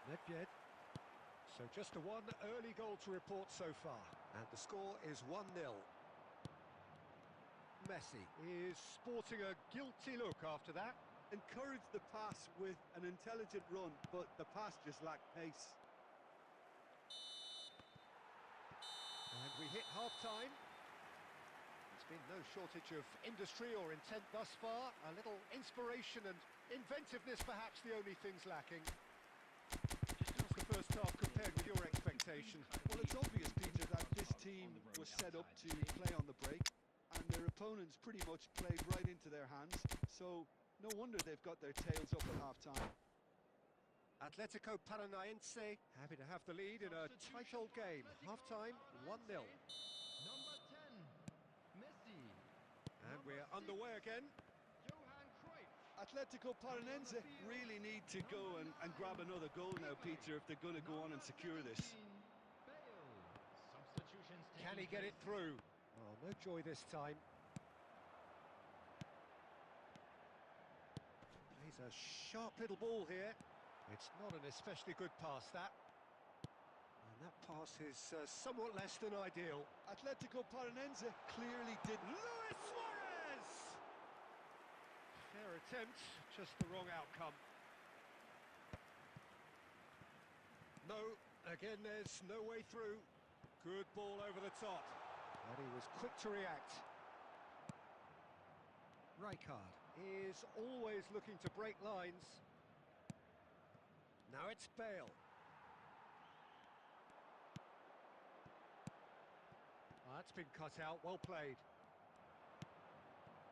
Nedved. So just a one early goal to report so far. And the score is 1-0. Messi is sporting a guilty look after that. Encouraged the pass with an intelligent run, but the pass just lacked pace. And we hit half-time. There's been no shortage of industry or intent thus far. A little inspiration and inventiveness, perhaps the only things lacking. How's the first half compared with your expectation? Well, it's obvious, Peter, that this team was set up to play on the break, and their opponents pretty much played right into their hands, so no wonder they've got their tails up at half-time. Atletico Paranaense happy to have the lead in a tight old game. Half-time, 1-0. Number 10, Messi. And we're underway again. Johan Cruyff. Atletico Paranaense really need to go and grab another goal now, Peter, if they're going to go on and secure this. Substitutions. Can he get it through? Oh, no joy this time. Plays a sharp little ball here. It's not an especially good pass, that. And that pass is somewhat less than ideal. Atletico Paranaense clearly did. Luis Suarez! Fair attempt, just the wrong outcome. No, again there's no way through. Good ball over the top. And he was quick to react. Rijkaard is always looking to break lines. Now it's Bale. That's been cut out, well played.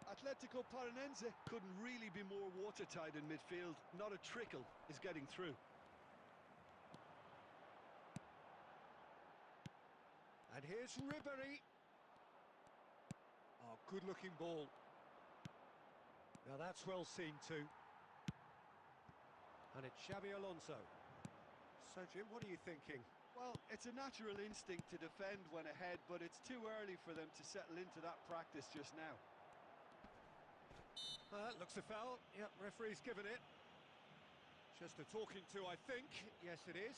Atletico Paranaense couldn't really be more watertight in midfield. Not a trickle is getting through. And here's Ribéry. Oh, good-looking ball. Now that's well seen too. And it's Xabi Alonso. So, Jim, what are you thinking? Well, it's a natural instinct to defend when ahead, but it's too early for them to settle into that practice just now. Looks a foul. Yep, referee's given it. Just a talking to, I think. Yes, it is.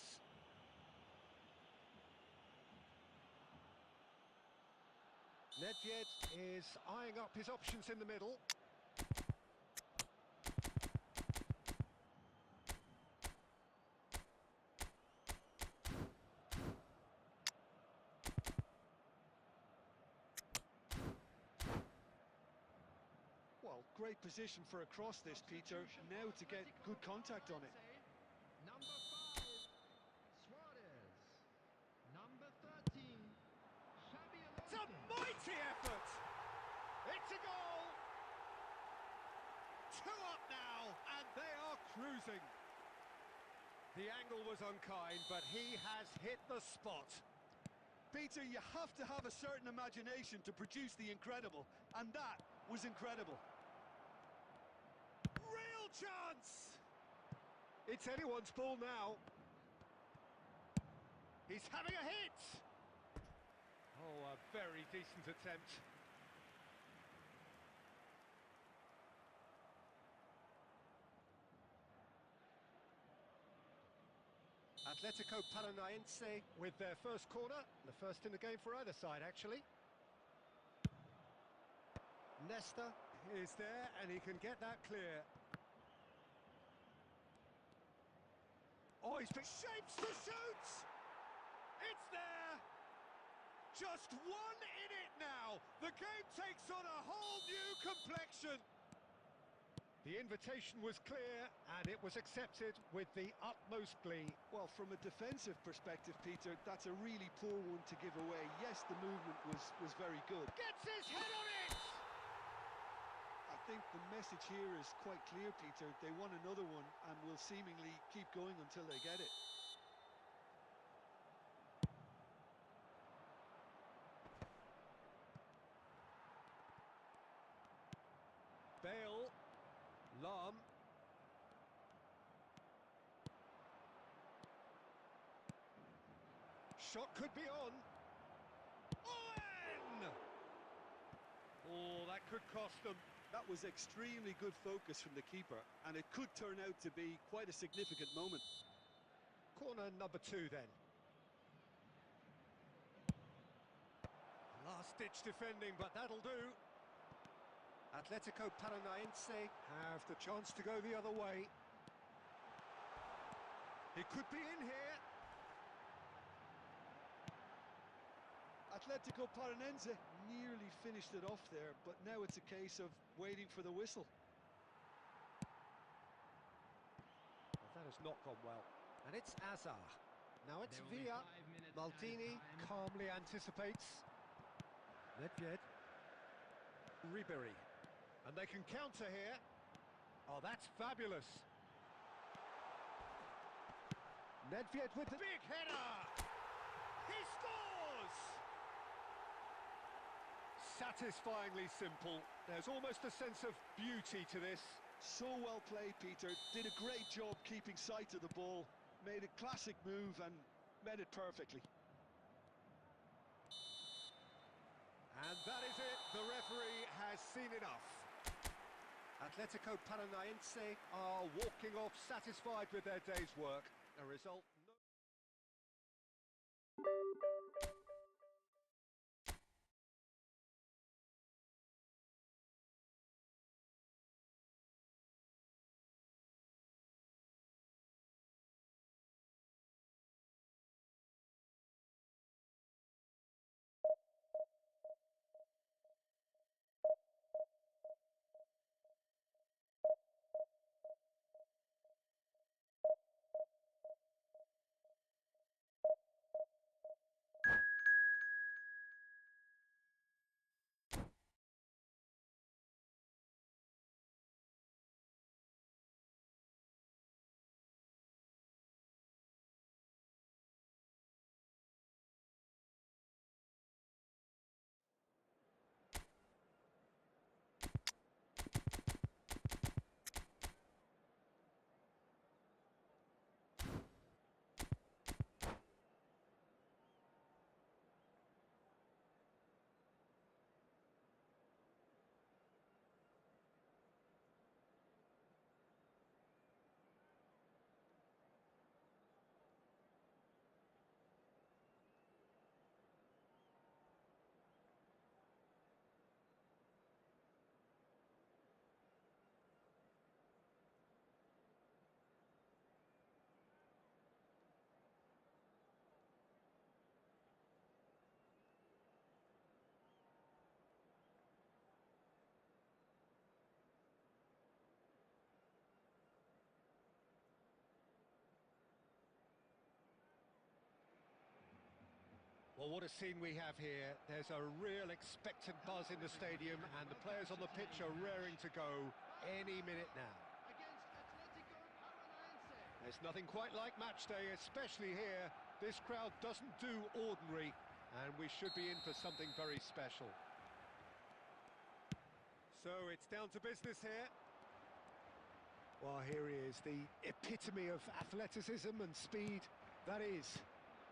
Nedved is eyeing up his options in the middle. Well, great position for a cross this, Peter. Now to get good contact on it. Number 5, Suarez. Number 13, Xabi It's a Alonso. mighty effort! It's a goal! 2 up now, and they are cruising. The angle was unkind, but he has hit the spot. Peter, you have to have a certain imagination to produce the incredible, and that was incredible. Real chance! It's anyone's ball now. He's having a hit! Oh, a very decent attempt. Atletico Paranaense with their first corner, the first in the game for either side, actually. Nesta is there, and he can get that clear. Oh, he's picked shapes to shoot! It's there! Just 1 in it now! The game takes on a whole new complexion! The invitation was clear, and it was accepted with the utmost glee. Well, from a defensive perspective, Peter, that's a really poor one to give away. Yes, the movement was very good. Gets his head on it! I think the message here is quite clear, Peter. They want another one and will seemingly keep going until they get it. Bale. Lam. Shot could be on. Owen! Oh, that could cost them. That was extremely good focus from the keeper, and it could turn out to be quite a significant moment. Corner number 2 then. Last-ditch defending, but that'll do. Atletico Paranaense have the chance to go the other way. He could be in here. Atletico Paranaense nearly finished it off there, but now it's a case of waiting for the whistle. Well, that has not gone well. And it's Azar. Now it's There will be Villa. 5 minutes Maldini added time. calmly anticipates. Nedved. Ribery. And they can counter here. Oh, that's fabulous. Nedved with the big header. He scores! Satisfyingly simple. There's almost a sense of beauty to this. So well played, Peter. Did a great job keeping sight of the ball. Made a classic move and met it perfectly. And that is it. The referee has seen enough. Atletico Paranaense are walking off satisfied with their day's work. A result Well, what a scene we have here. There's a real expectant buzz in the stadium, and the players on the pitch are raring to go any minute now. There's nothing quite like match day, especially here. This crowd doesn't do ordinary, and we should be in for something very special. So it's down to business here. Well, here he is, the epitome of athleticism and speed. That is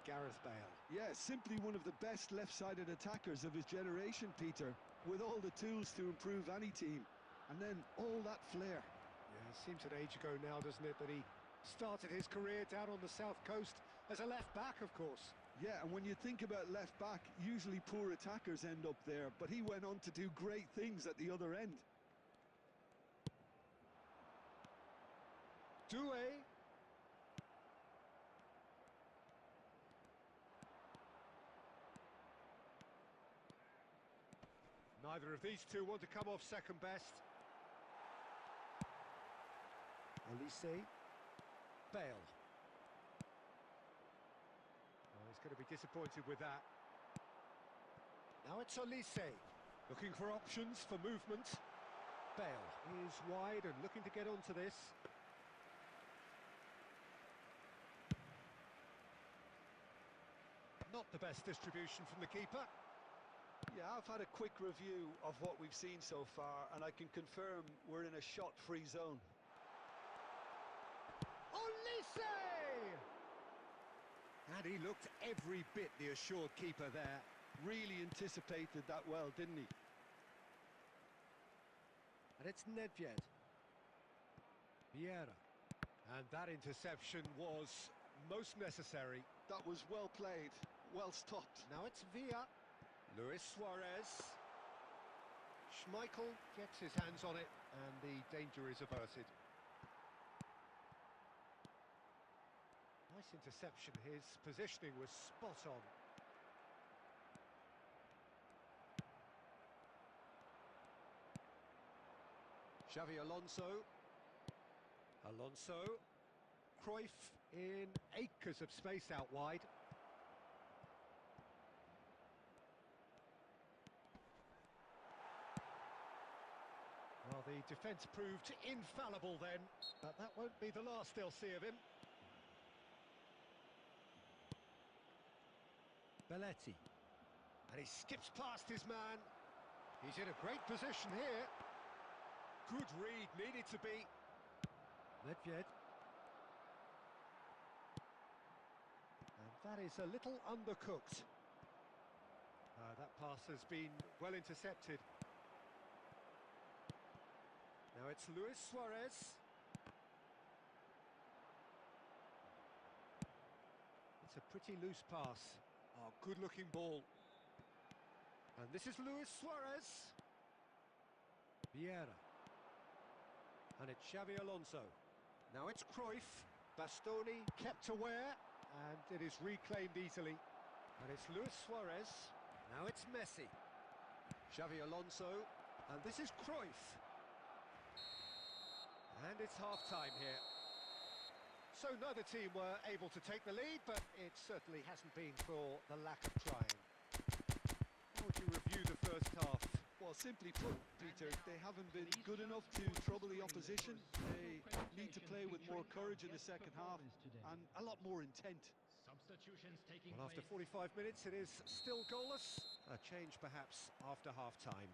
Gareth Bale. Yeah, simply one of the best left-sided attackers of his generation, Peter, with all the tools to improve any team. And then all that flair. Yeah, it seems an age ago now, doesn't it, that he started his career down on the south coast as a left-back, of course. Yeah, and when you think about left-back, usually poor attackers end up there, but he went on to do great things at the other end. Doué. Neither of these two want to come off second best. Olise. Bale. Oh, he's going to be disappointed with that. Now it's Olise, looking for options for movement. Bale is wide and looking to get onto this. Not the best distribution from the keeper. Yeah, I've had a quick review of what we've seen so far, and I can confirm we're in a shot-free zone. Olise! And he looked every bit the assured keeper there. Really anticipated that well, didn't he? And it's Nedved. Vieira. And that interception was most necessary. That was well played, well stopped. Now it's Villa. Luis Suarez. Schmeichel gets his hands on it, and the danger is averted. Nice interception. His positioning was spot on. Xavi Alonso. Alonso. Cruyff in acres of space out wide. Well, the defence proved infallible then, but that won't be the last they'll see of him. Belletti. And he skips past his man. He's in a great position here. Good read, needed to be. Nedved. And that is a little undercooked. That pass has been well intercepted. Now it's Luis Suarez. It's a pretty loose pass. Oh, good-looking ball. And this is Luis Suarez. Vieira. And it's Xavi Alonso. Now it's Cruyff. Bastoni kept aware, and it is reclaimed easily. And it's Luis Suarez. Now it's Messi. Xavi Alonso. And this is Cruyff. And it's half-time here. So neither team were able to take the lead, but it certainly hasn't been for the lack of trying. How would you review the first half? Well, simply put, Peter, they haven't been good enough to trouble the opposition. They need to play with more courage in the second half and a lot more intent. Well, after 45 minutes, it is still goalless. A change, perhaps, after half-time.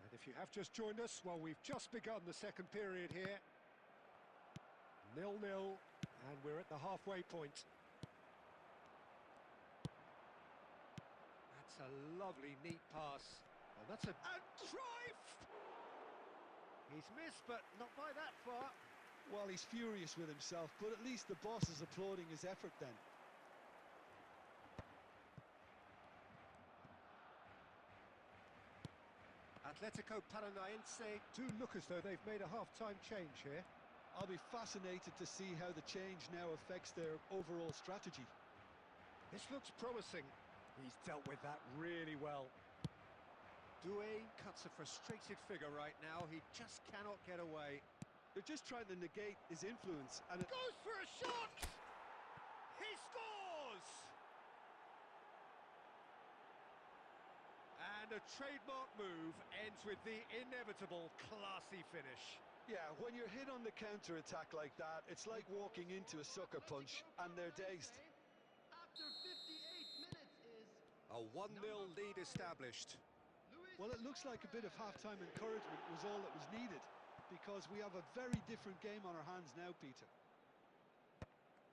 And if you have just joined us, well, we've just begun the second period here. 0-0, and we're at the halfway point. That's a lovely, neat pass. Well, that's a... And Cruyff! He's missed, but not by that far. Well, he's furious with himself, but at least the boss is applauding his effort then. Atletico Paranaense do look as though they've made a half-time change here. I'll be fascinated to see how the change now affects their overall strategy. This looks promising. He's dealt with that really well. Doué cuts a frustrated figure right now. He just cannot get away. They're just trying to negate his influence, and it goes for a shot! He scores! And the trademark move ends with the inevitable classy finish. Yeah, when you're hit on the counter-attack like that, it's like walking into a sucker punch and they're dazed. After 58 minutes is A 1-0 lead established. Well, it looks like a bit of half-time encouragement was all that was needed, because we have a very different game on our hands now, Peter.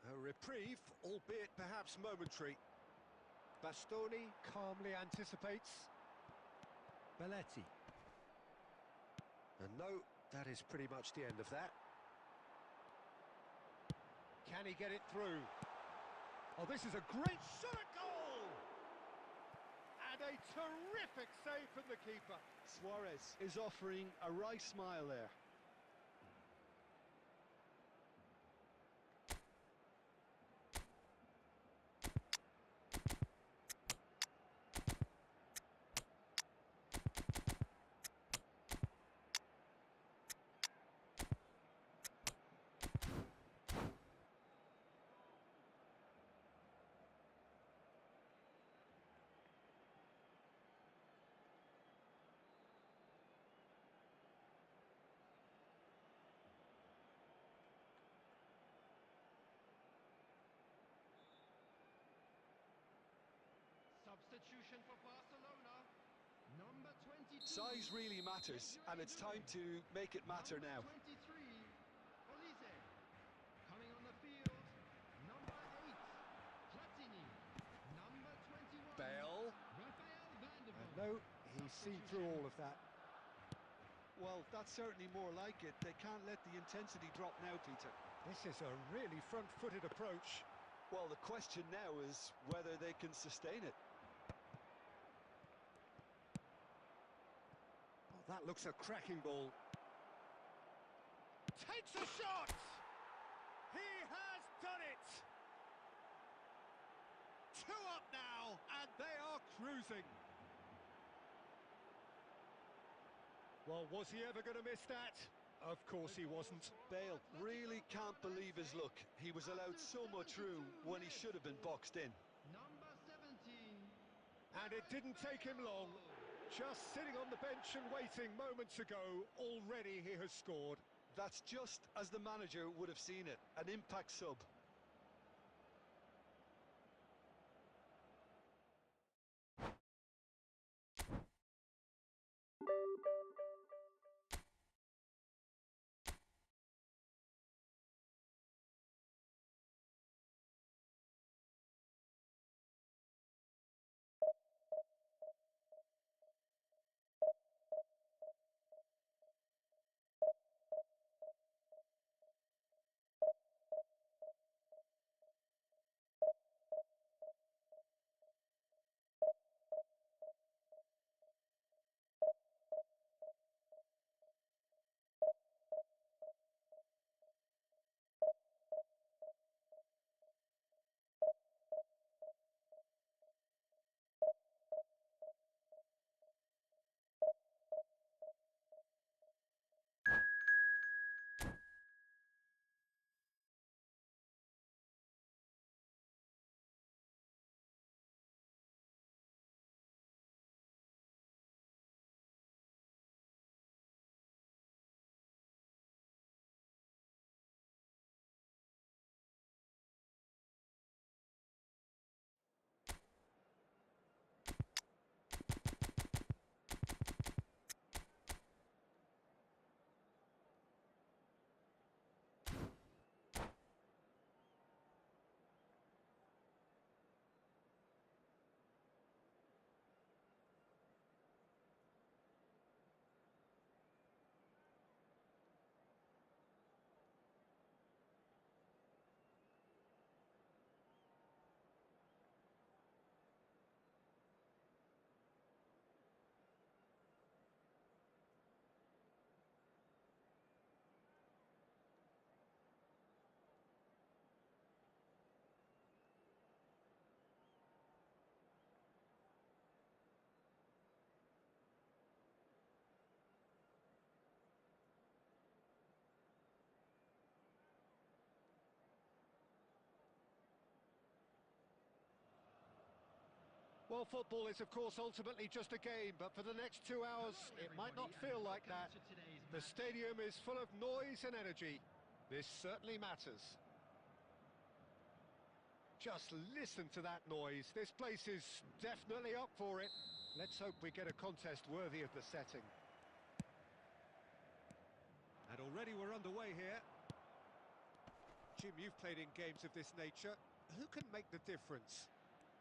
A reprieve, albeit perhaps momentary. Bastoni calmly anticipates. Belletti. And no, that is pretty much the end of that. Can he get it through? Oh, this is a great shot at goal! And a terrific save from the keeper. Suarez is offering a wry smile there. substitution for Barcelona. Number 22. Size really matters, and it's time to make it matter now. Number 23, Olise. Coming on the field, number 8, Platini. Number 21, Bale. Rafael van der And Vaart. no, he's seen through all of that. Well, that's certainly more like it. They can't let the intensity drop now, Peter. This is a really front-footed approach. Well, the question now is whether they can sustain it. Oh, that looks a cracking ball. Takes a shot! He has done it! 2 up now, and they are cruising. Well, was he ever going to miss that? Of course he wasn't. Bale really can't believe his luck. He was allowed so much room when he should have been boxed in. Number 17. And it didn't take him long. Just sitting on the bench and waiting moments ago, already he has scored. That's just as the manager would have seen it, an impact sub. Well, football is, of course, ultimately just a game, but for the next 2 hours, it might not feel like that. The stadium is full of noise and energy. This certainly matters. Just listen to that noise. This place is definitely up for it. Let's hope we get a contest worthy of the setting. And already we're underway here. Jim, you've played in games of this nature. Who can make the difference?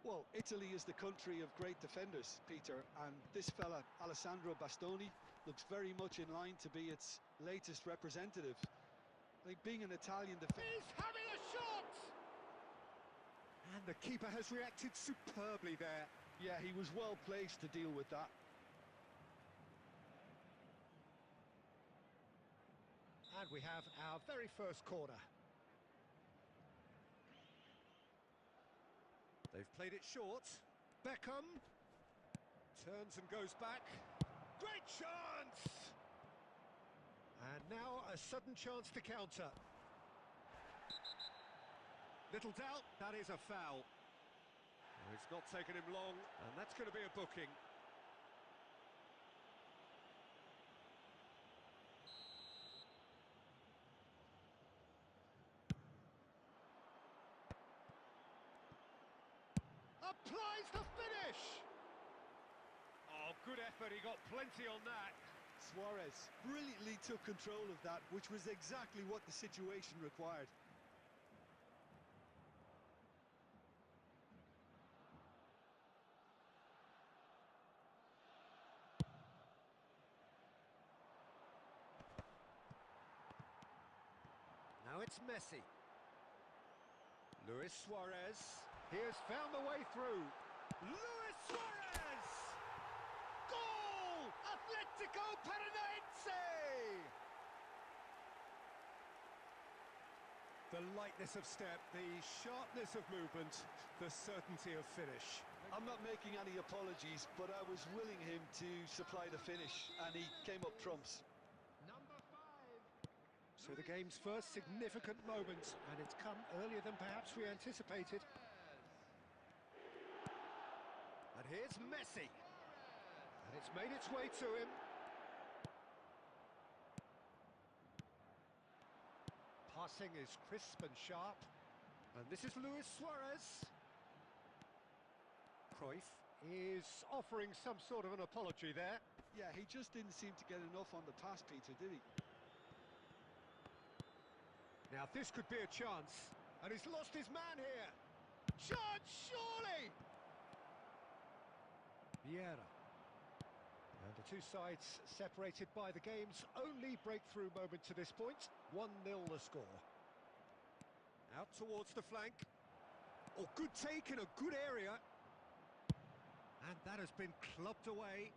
Well, Italy is the country of great defenders, Peter, and this fella, Alessandro Bastoni, looks very much in line to be its latest representative. I think being an Italian defender... He's having a shot! And the keeper has reacted superbly there. Yeah, he was well placed to deal with that. And we have our very first corner. They've played it short. Beckham turns and goes back. Great chance! And now a sudden chance to counter. Little doubt, that is a foul. It's not taken him long, and that's going to be a booking. Applies the finish! Oh, good effort, he got plenty on that. Suarez brilliantly took control of that, which was exactly what the situation required. Now it's Messi. Luis Suarez. He has found the way through. Luis Suarez! Goal! Atletico Paranaense! The lightness of step, the sharpness of movement, the certainty of finish. I'm not making any apologies, but I was willing him to supply the finish, and he came up trumps. So the game's first significant moment, and it's come earlier than perhaps we anticipated. And here's Messi. And it's made its way to him. Passing is crisp and sharp. And this is Luis Suarez. Cruyff is offering some sort of an apology there. Yeah, he just didn't seem to get enough on the pass, Peter, did he? Now this could be a chance, and he's lost his man here. Chance, surely! Vieira. And the two sides separated by the game's only breakthrough moment to this point. 1-0 the score. Out towards the flank. Oh, good take in a good area. And that has been clubbed away.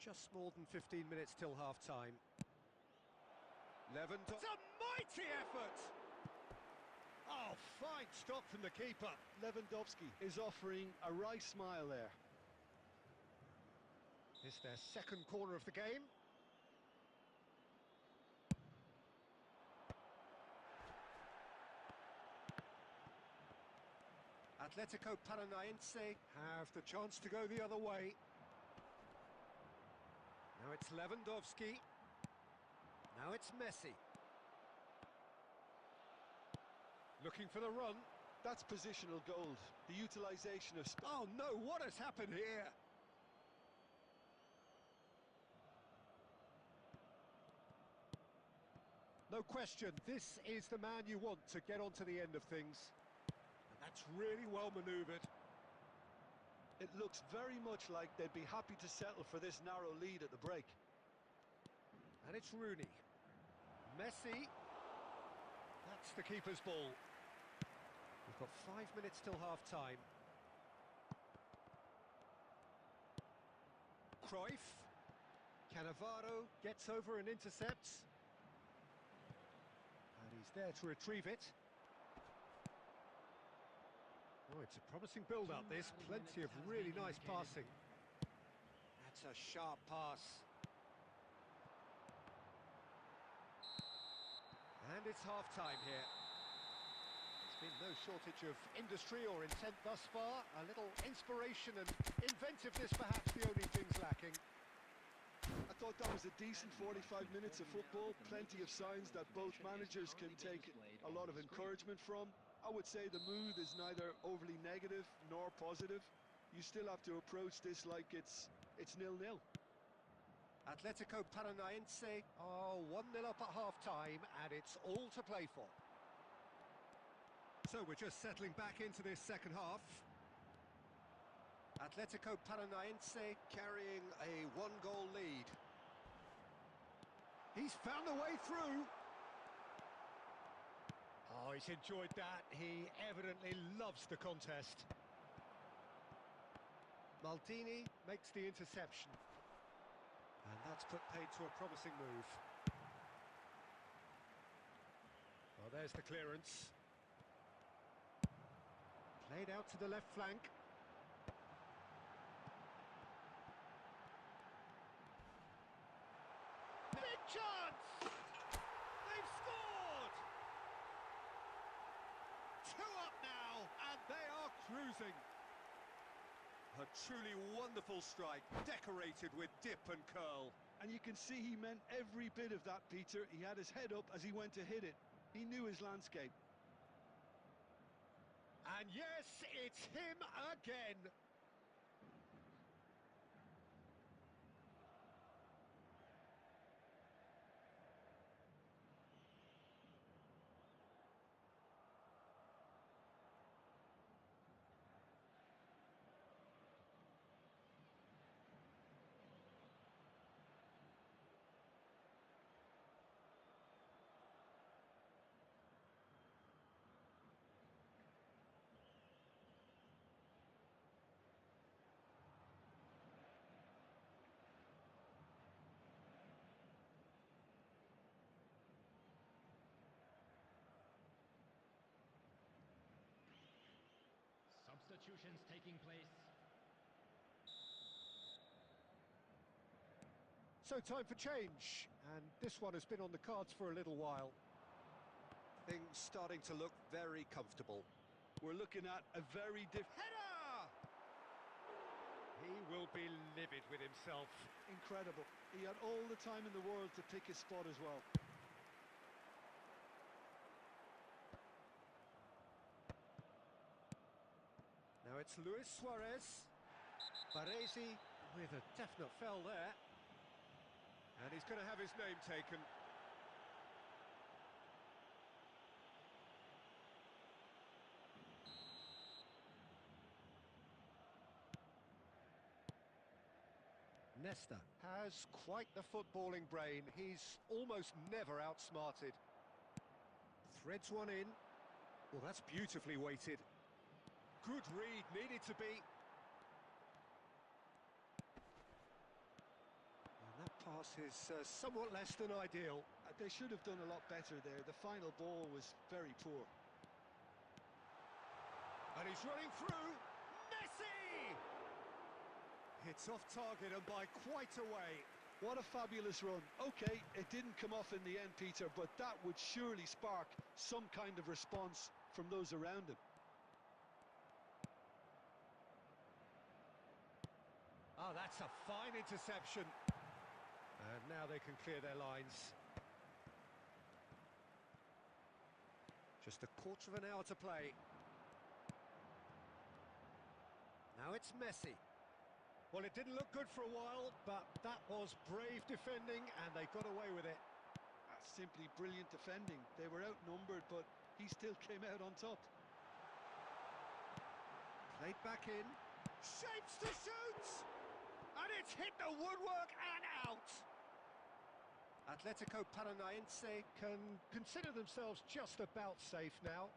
Just more than 15 minutes till half-time. Lewandowski. It's a mighty effort! Oh, fine stop from the keeper. Lewandowski is offering a wry smile there. It's their second corner of the game. Atletico Paranaense have the chance to go the other way. Now it's Lewandowski. Now it's Messi. Looking for the run. That's positional gold. The utilisation of... Oh no, what has happened here? No question, this is the man you want to get onto the end of things. And that's really well manoeuvred. It looks very much like they'd be happy to settle for this narrow lead at the break. And it's Rooney. Messi. That's the keeper's ball. We've got 5 minutes till half-time. Cruyff. Cannavaro gets over and intercepts. And he's there to retrieve it. Oh, it's a promising build-up, this. Plenty of really nice passing. That's a sharp pass. And it's half-time here. Been no shortage of industry or intent thus far. A little inspiration and inventiveness perhaps the only things lacking. I thought that was a decent 45 minutes of football. Plenty of signs that both managers can take a lot of encouragement from. I would say the mood is neither overly negative nor positive. You still have to approach this like it's 0-0. Atletico Paranaense are 1-0 up at half-time, and it's all to play for. So we're just settling back into this second half. Atletico Paranaense carrying a one-goal lead. He's found a way through. Oh, he's enjoyed that. He evidently loves the contest. Maldini makes the interception. And that's put paid to a promising move. Well, there's the clearance. Played out to the left flank. Big chance! They've scored! 2 up now, and they are cruising. A truly wonderful strike, decorated with dip and curl. And you can see he meant every bit of that, Peter. He had his head up as he went to hit it. He knew his landscape. And yes, it's him again. Substitutions taking place. So time for change, and this one has been on the cards for a little while. Things starting to look very comfortable. We're looking at a very different... Header! He will be livid with himself. Incredible. He had all the time in the world to pick his spot as well. Now it's Luis Suarez. Baresi with a definite foul there. And he's going to have his name taken. Nesta has quite the footballing brain. He's almost never outsmarted. Threads one in. Well, that's beautifully weighted. Good read, needed to be. And that pass is somewhat less than ideal. They should have done a lot better there. The final ball was very poor. And he's running through. Messi! It's off target and by quite a way. What a fabulous run. Okay, it didn't come off in the end, Peter, but that would surely spark some kind of response from those around him. Oh, that's a fine interception. And now they can clear their lines. Just a quarter of an hour to play. Now it's Messi. Well, it didn't look good for a while, but that was brave defending, and they got away with it. That's simply brilliant defending. They were outnumbered, but he still came out on top. Played back in. Shapes to shoot! And it's hit the woodwork and out! Atletico Paranaense can consider themselves just about safe now.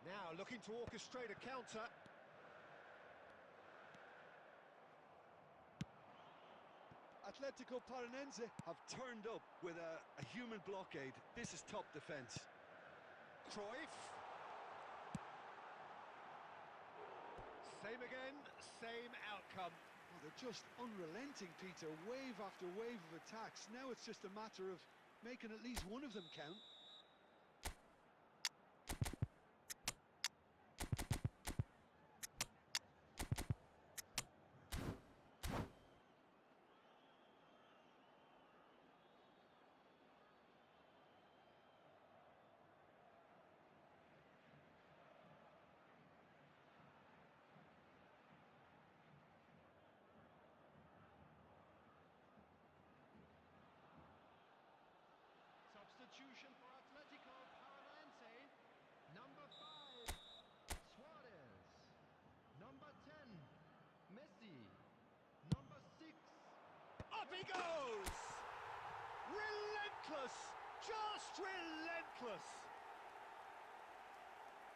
Now looking to orchestrate a counter. Atletico Paranaense have turned up with a human blockade. This is top defence. Cruyff. Same again, same outcome. Oh, they're just unrelenting, Peter. Wave after wave of attacks. Now it's just a matter of making at least one of them count. Substitution for Atletico Paranaense. Number 5, Suarez. Number 10, Messi. Number 6, Up he goes! Relentless! Just relentless!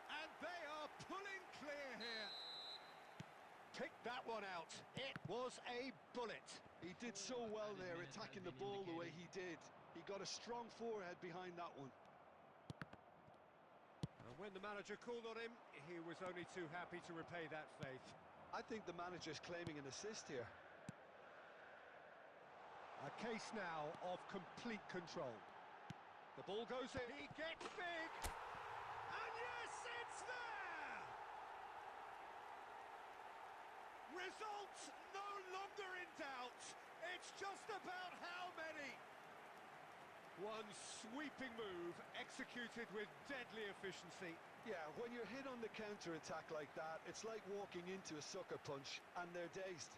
And they are pulling clear here. Pick that one out. It was a bullet. He did so well there, attacking the ball the way he did. He got a strong forehead behind that one. And when the manager called on him, he was only too happy to repay that faith. I think the manager's claiming an assist here. A case now of complete control. The ball goes in. He gets big. And yes, it's there! Results no longer in doubt. It's just about how many. One sweeping move executed with deadly efficiency. Yeah, when you're hit on the counter-attack like that, it's like walking into a sucker punch and they're dazed.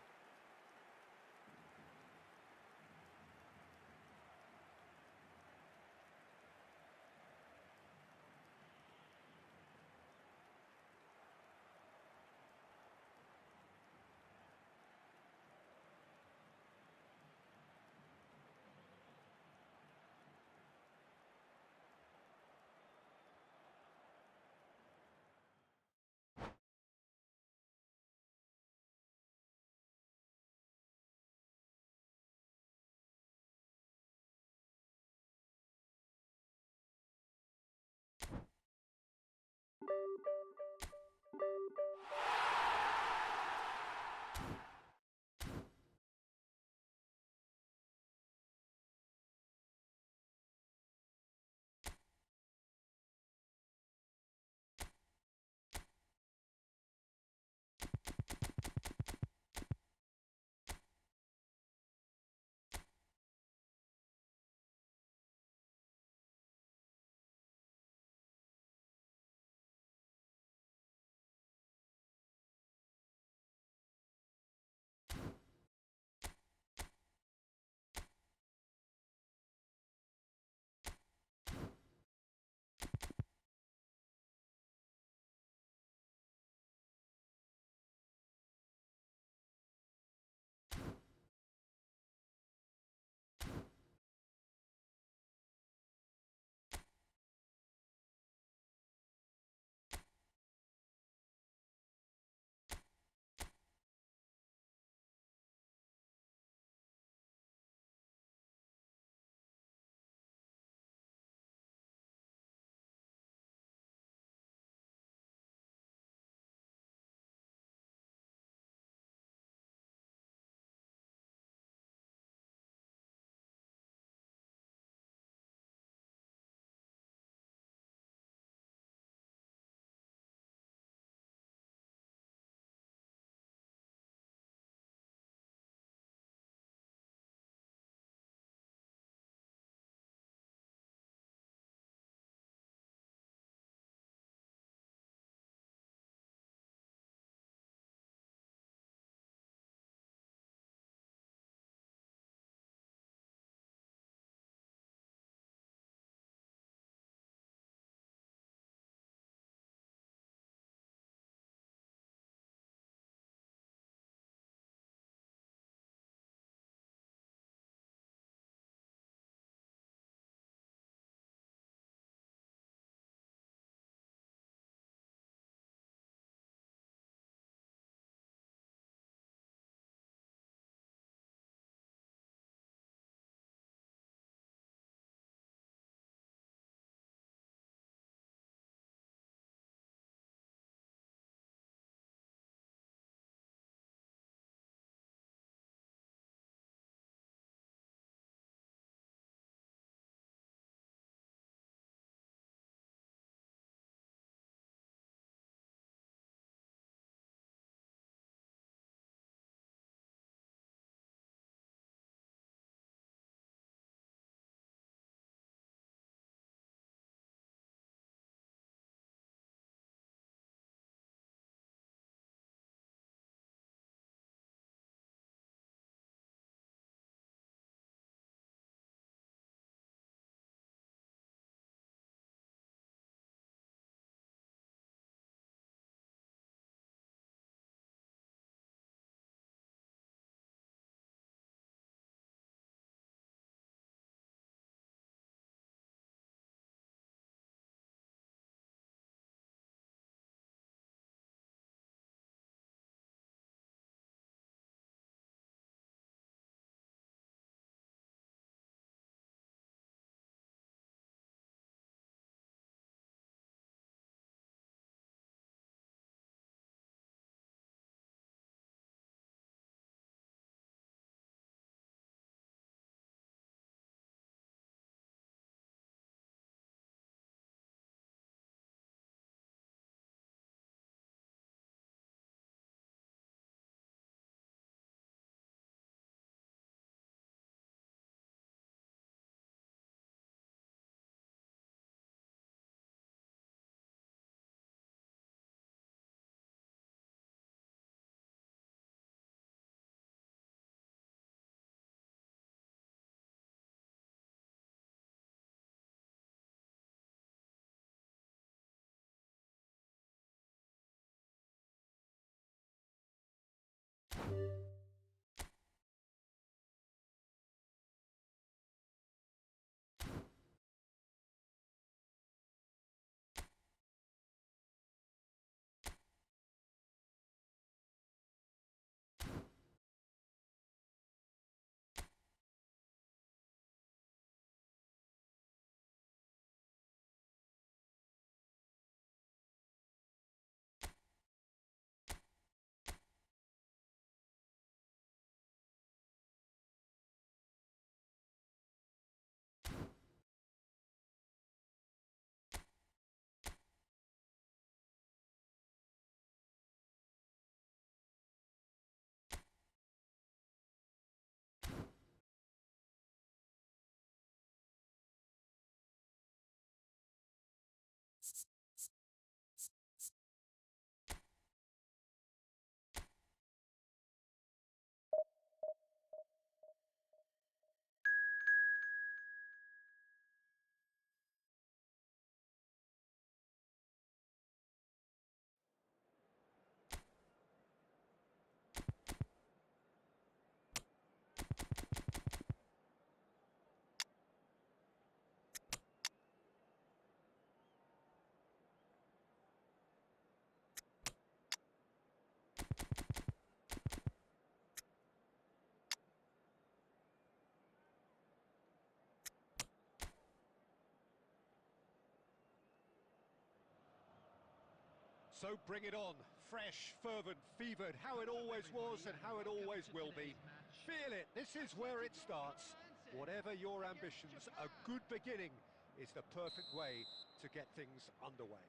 So bring it on. Fresh, fervent, fevered, how it always was and how it always will be. Feel it, this is where it starts. Whatever your ambitions, a good beginning is the perfect way to get things underway.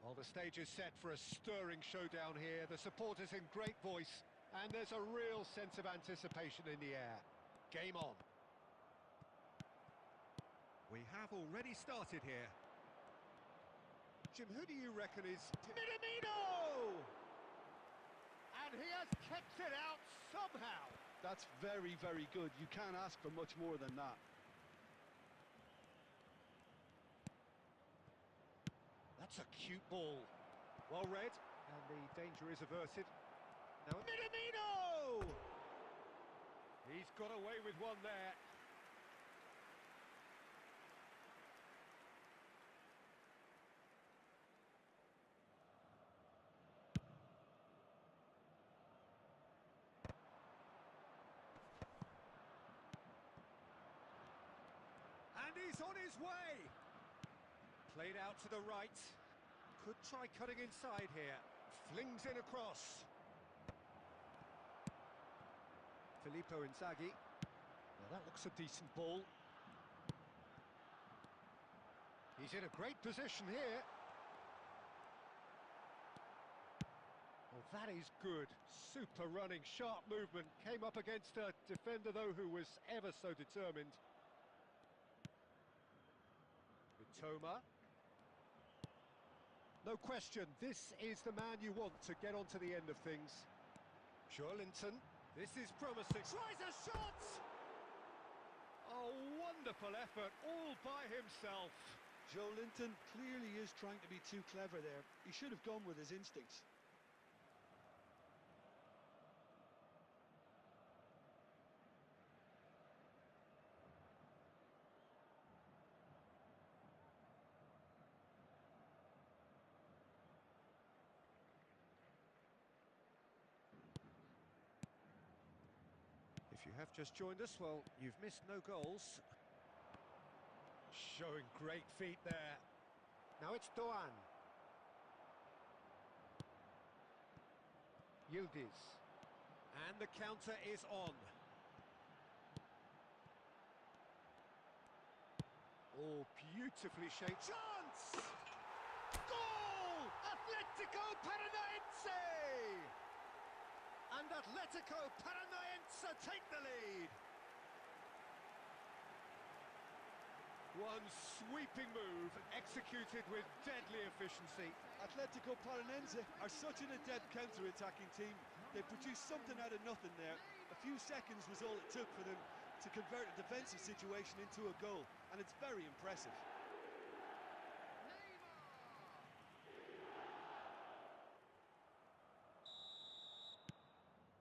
Well, the stage is set for a stirring showdown here. The supporters in great voice, and there's a real sense of anticipation in the air. Game on. We have already started here. Jim, who do you reckon is... Minamino! And he has kept it out somehow. That's very, very good. You can't ask for much more than that. That's a cute ball. Well read, and the danger is averted. Now, Minamino! He's got away with one there. And he's on his way. Played out to the right. Could try cutting inside here. Flings in across. Filippo Inzaghi. Now that looks a decent ball. He's in a great position here. Oh, that is good. Super running, sharp movement. Came up against a defender, though, who was ever so determined. Toma. No question, this is the man you want to get onto the end of things. Joelinton, this is promising. Tries a shot! A wonderful effort, all by himself. Joelinton clearly is trying to be too clever there. He should have gone with his instincts. If you have just joined us, well, you've missed no goals. Showing great feet there. Now it's Doan. Yildiz. And the counter is on. Oh, beautifully shaped. Chance! Goal! Atletico Paranaense! And Atletico Paranaense take the lead. One sweeping move executed with deadly efficiency. Atletico Paranaense are such an adept counter-attacking team. They produced something out of nothing there. A few seconds was all it took for them to convert a defensive situation into a goal, and it's very impressive.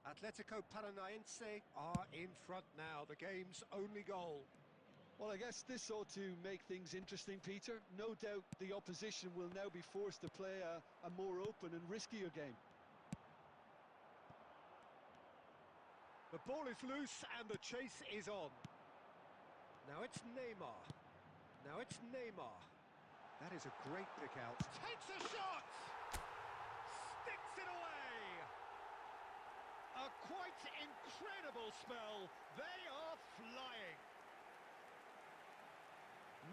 Atletico Paranaense are in front now, the game's only goal. Well, I guess this ought to make things interesting, Peter. No doubt the opposition will now be forced to play a more open and riskier game. The ball is loose and the chase is on. Now it's Neymar. Now it's Neymar. That is a great pick out. Takes a shot! Sticks it away! A quite incredible spell. They are flying.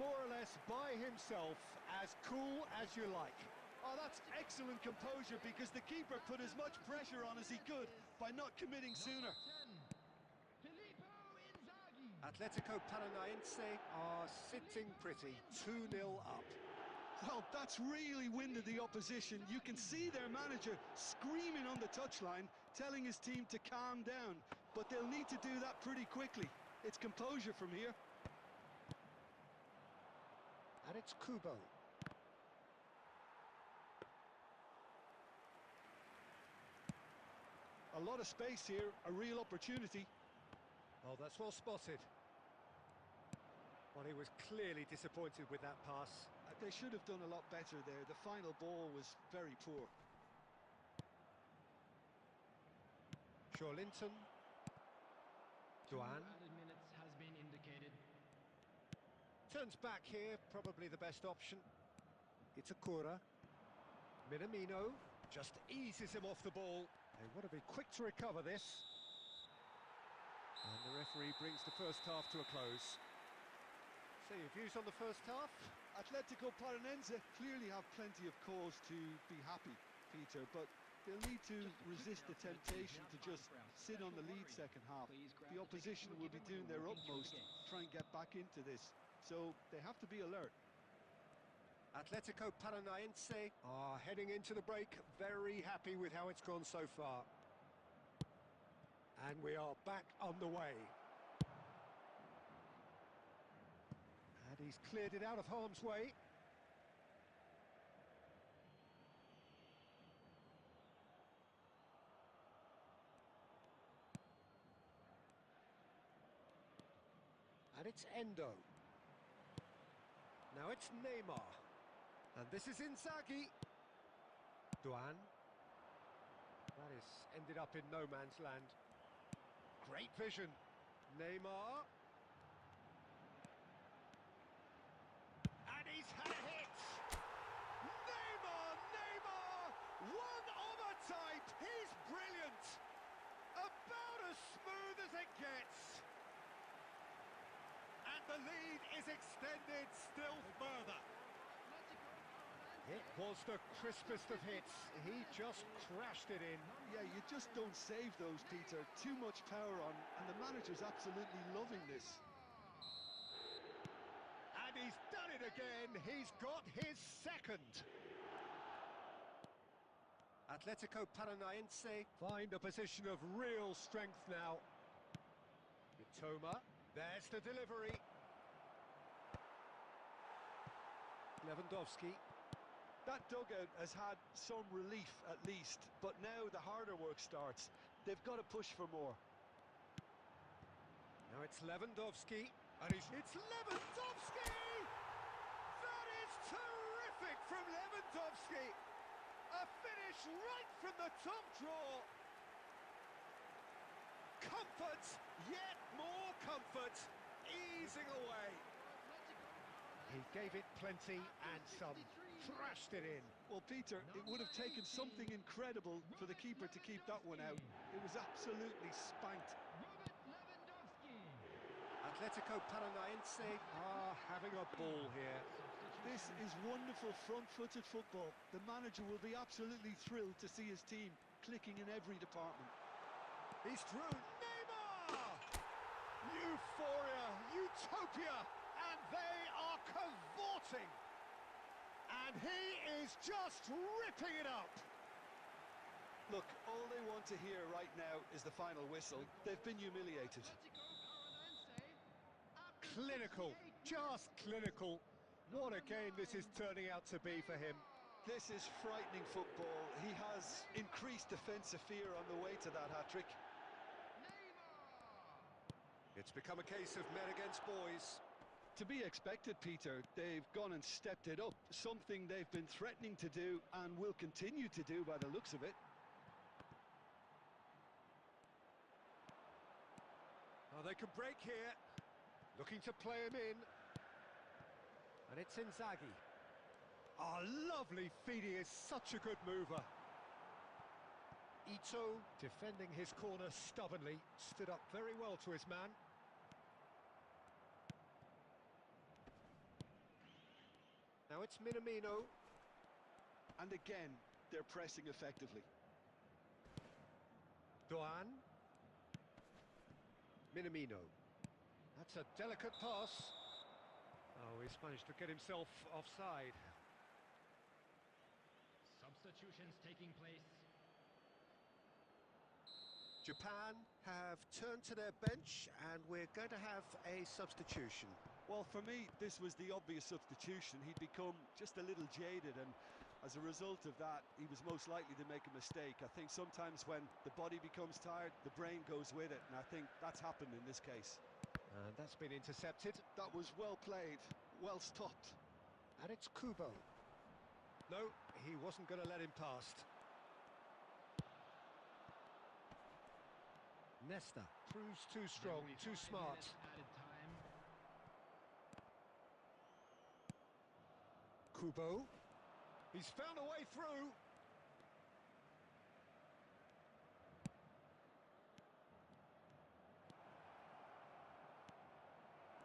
More or less by himself, as cool as you like. Oh, that's excellent composure, because the keeper put as much pressure on as he could by not committing sooner. Atletico Paranaense are sitting pretty, 2-0 up. Well, that's really winded the opposition. You can see their manager screaming on the touchline, telling his team to calm down, but they'll need to do that pretty quickly. It's composure from here. And it's Kubo. A lot of space here, a real opportunity. Oh, that's well spotted. Well, he was clearly disappointed with that pass. They should have done a lot better there. The final ball was very poor. Joelinton. Doan. Added minutes has been indicated. Turns back here, probably the best option. Itakura. Minamino just eases him off the ball. They want to be quick to recover this. And the referee brings the first half to a close. So your views on the first half? Atletico Paranaense clearly have plenty of cause to be happy, Peter, but they'll need to resist the temptation to just sit on the lead second half. The opposition will be doing their utmost to try and get back into this, so they have to be alert. Atletico Paranaense are heading into the break, very happy with how it's gone so far. And we are back underway. And he's cleared it out of harm's way. And it's Endo. Now it's Neymar. And this is Inzaghi. Duan. That is ended up in no man's land. Great vision. Neymar. And he's had a hit. Neymar. One of a type. He's brilliant. About as smooth as it gets. And the lead is extended still further. It was the crispest of hits. He just crashed it in. Yeah, you just don't save those, Peter. Too much power on, and the manager's absolutely loving this. And he's done it again. He's got his second. Atletico Paranaense find a position of real strength now. Mitoma, there's the delivery. Lewandowski. That dugout has had some relief at least, but now the harder work starts. They've got to push for more. Now it's Lewandowski, and it's Lewandowski! That is terrific from Lewandowski! A finish right from the top draw. Comfort, yet more comfort, easing away. He gave it plenty and some. Thrashed it in. Well, Peter, it would have taken something incredible for the keeper to keep that one out. It was absolutely spanked. Atletico Paranaense are having a ball here. This is wonderful front-footed football. The manager will be absolutely thrilled to see his team clicking in every department. He's through. Neymar! Euphoria, utopia, and they are cavorting. And he is just ripping it up. Look, all they want to hear right now is the final whistle. They've been humiliated. Clinical, just clinical. What a game this is turning out to be for him. This is frightening football. He has increased defensive fear on the way to that hat-trick. It's become a case of men against boys. To be expected, Peter. They've gone and stepped it up, something they've been threatening to do and will continue to do by the looks of it. Oh, they can break here, looking to play him in. And it's Inzaghi. Oh, lovely feed, he is such a good mover. Ito, defending his corner stubbornly, stood up very well to his man. Now it's Minamino. And again, they're pressing effectively. Duan. Minamino. That's a delicate pass. Oh, he's managed to get himself offside. Substitutions taking place. Japan have turned to their bench and we're going to have a substitution. Well, for me, this was the obvious substitution. He'd become just a little jaded, and as a result of that, he was most likely to make a mistake. I think sometimes when the body becomes tired, the brain goes with it, and I think that's happened in this case. And that's been intercepted. That was well played, well stopped. And it's Kubo. No, he wasn't going to let him past. Nesta proves too strong, too smart. Kubo. He's found a way through.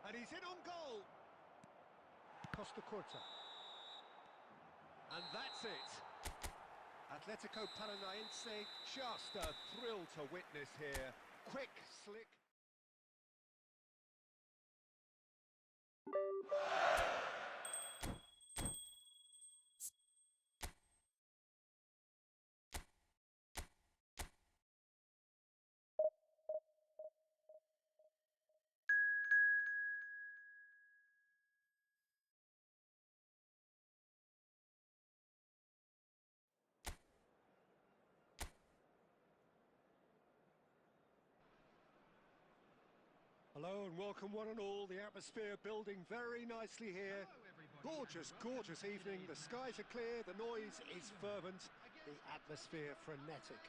And he's in on goal. Costa Curta. And that's it. Atletico Paranaense, just a thrill to witness here. Quick, slick. Hello and welcome one and all. The atmosphere building very nicely here. Gorgeous, gorgeous evening. The skies are clear, the noise is fervent, the atmosphere frenetic.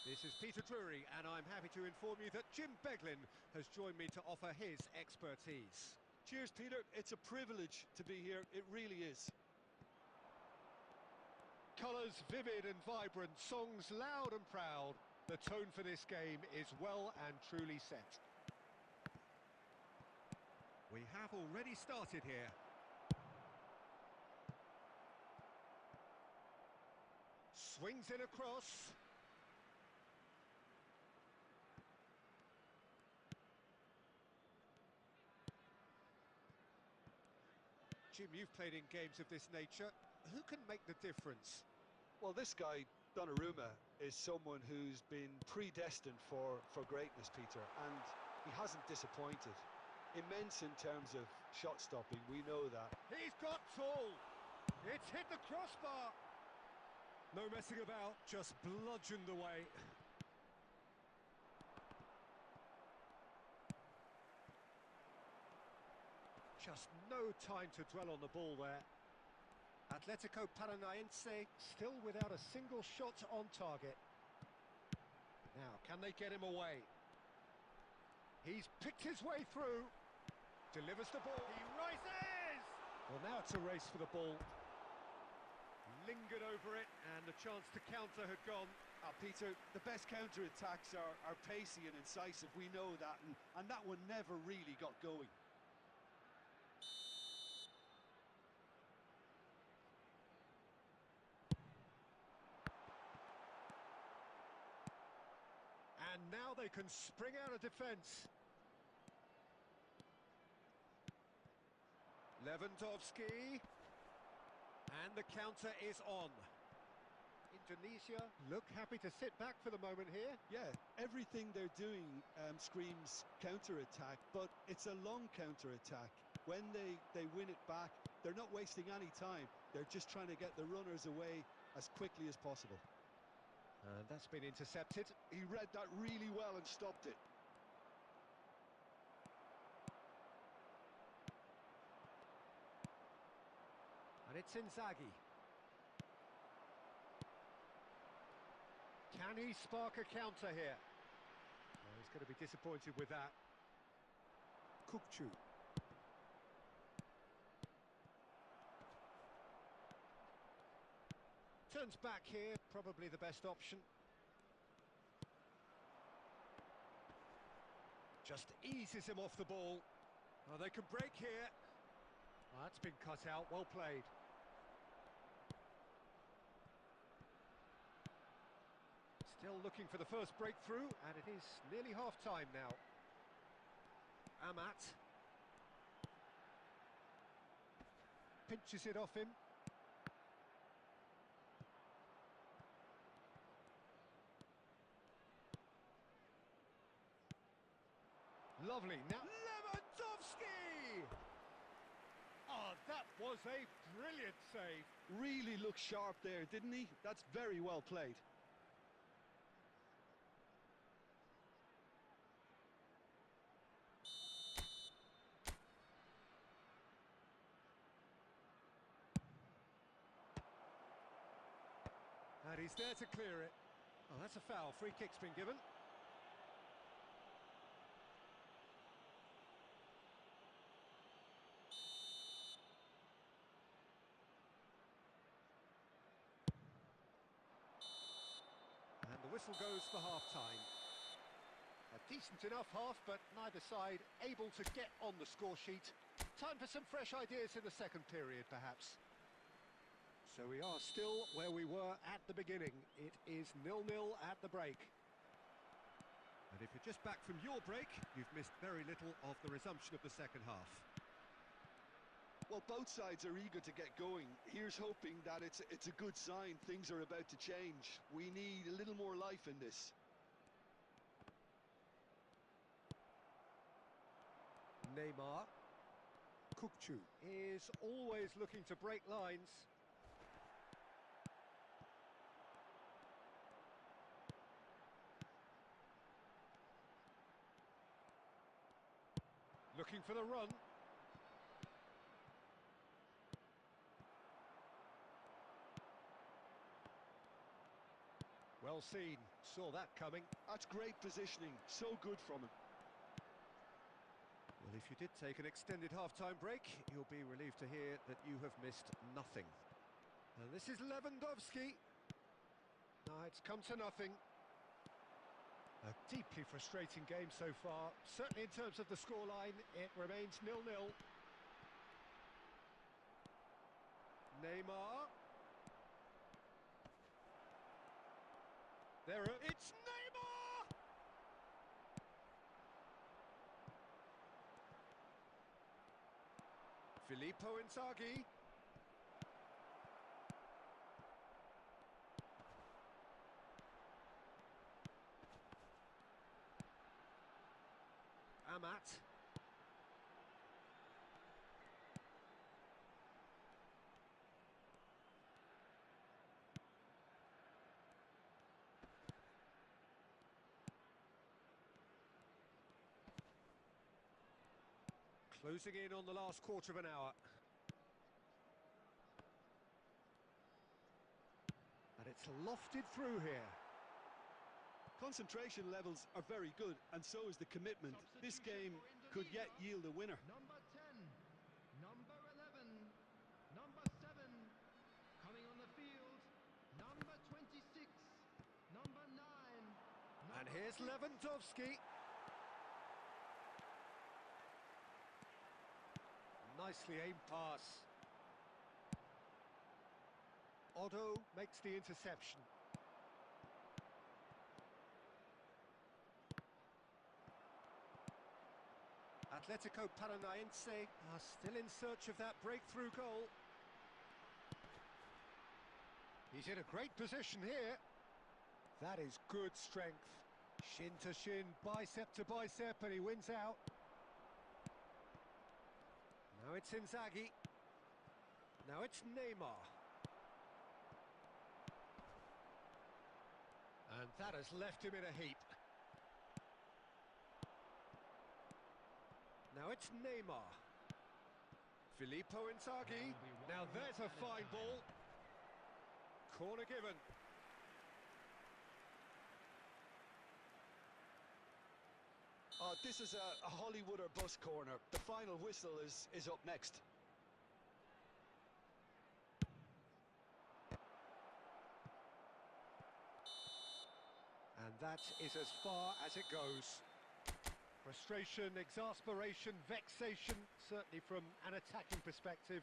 This is Peter Drury and I'm happy to inform you that Jim Beglin has joined me to offer his expertise. Cheers, Peter. It's a privilege to be here. It really is. Colours vivid and vibrant, songs loud and proud. The tone for this game is well and truly set. We have already started here. Swings in across. Jim, you've played in games of this nature. Who can make the difference? Well, this guy, Donnarumma, is someone who's been predestined for greatness, Peter, and he hasn't disappointed. Immense in terms of shot stopping, we know that. He's got tall. It's hit the crossbar. No messing about, just bludgeoned away. Just no time to dwell on the ball there. Atletico Paranaense still without a single shot on target. Now, can they get him away? He's picked his way through. Delivers the ball. He rises! Well, now it's a race for the ball. Lingered over it, and the chance to counter had gone. Peter, the best counter-attacks are pacey and incisive, we know that, and that one never really got going. And now they can spring out of defence. Lewandowski. And the counter is on. Indonesia look happy to sit back for the moment here. Yeah, everything they're doing screams counter-attack, but it's a long counter-attack. When they win it back, they're not wasting any time. They're just trying to get the runners away as quickly as possible. And that's been intercepted. He read that really well and stopped it. And it's Inzaghi. Can he spark a counter here? Oh, he's going to be disappointed with that. Kukçu. Turns back here, probably the best option. Just eases him off the ball. Oh, they can break here. Oh, that's been cut out, well played. Still looking for the first breakthrough, and it is nearly half-time now. Amat. Pinches it off him. Lovely, now Lewandowski! Oh, that was a brilliant save. Really looked sharp there, didn't he? That's very well played. And he's there to clear it. Oh, that's a foul. Free kick's been given. whistle goes for half-time. A decent enough half, but neither side able to get on the score sheet. Time for some fresh ideas in the second period, perhaps. So we are still where we were at the beginning. It is 0-0 at the break. And if you're just back from your break, you've missed very little of the resumption of the second half. Well, both sides are eager to get going. Here's hoping that it's a good sign. Things are about to change. We need a little more life in this. Neymar. Kukçu is always looking to break lines. Looking for the run. Well seen, saw that coming. That's great positioning, so good from him. Well, if you did take an extended half-time break, you'll be relieved to hear that you have missed nothing. And this is Lewandowski. No, it's come to nothing. A deeply frustrating game so far. Certainly in terms of the scoreline, it remains 0-0. Neymar. It's Neymar! Filippo Inzaghi. Amat. Closing in on the last quarter of an hour. And it's lofted through here. Concentration levels are very good, and so is the commitment. This game could yet yield a winner. Number 10, number 11, number 7, coming on the field, number 26, number 9. And here's Lewandowski. Nicely aimed pass. Otto makes the interception. Atletico Paranaense are still in search of that breakthrough goal. He's in a great position here. That is good strength. Shin to shin, bicep to bicep, and he wins out. Now it's Inzaghi. Now it's Neymar. And that has left him in a heap. Now it's Neymar. Filippo Inzaghi. Now there's a fine ball. Corner given. This is a Hollywood or bust corner. The final whistle is up next. And that is as far as it goes. Frustration, exasperation, vexation, certainly from an attacking perspective.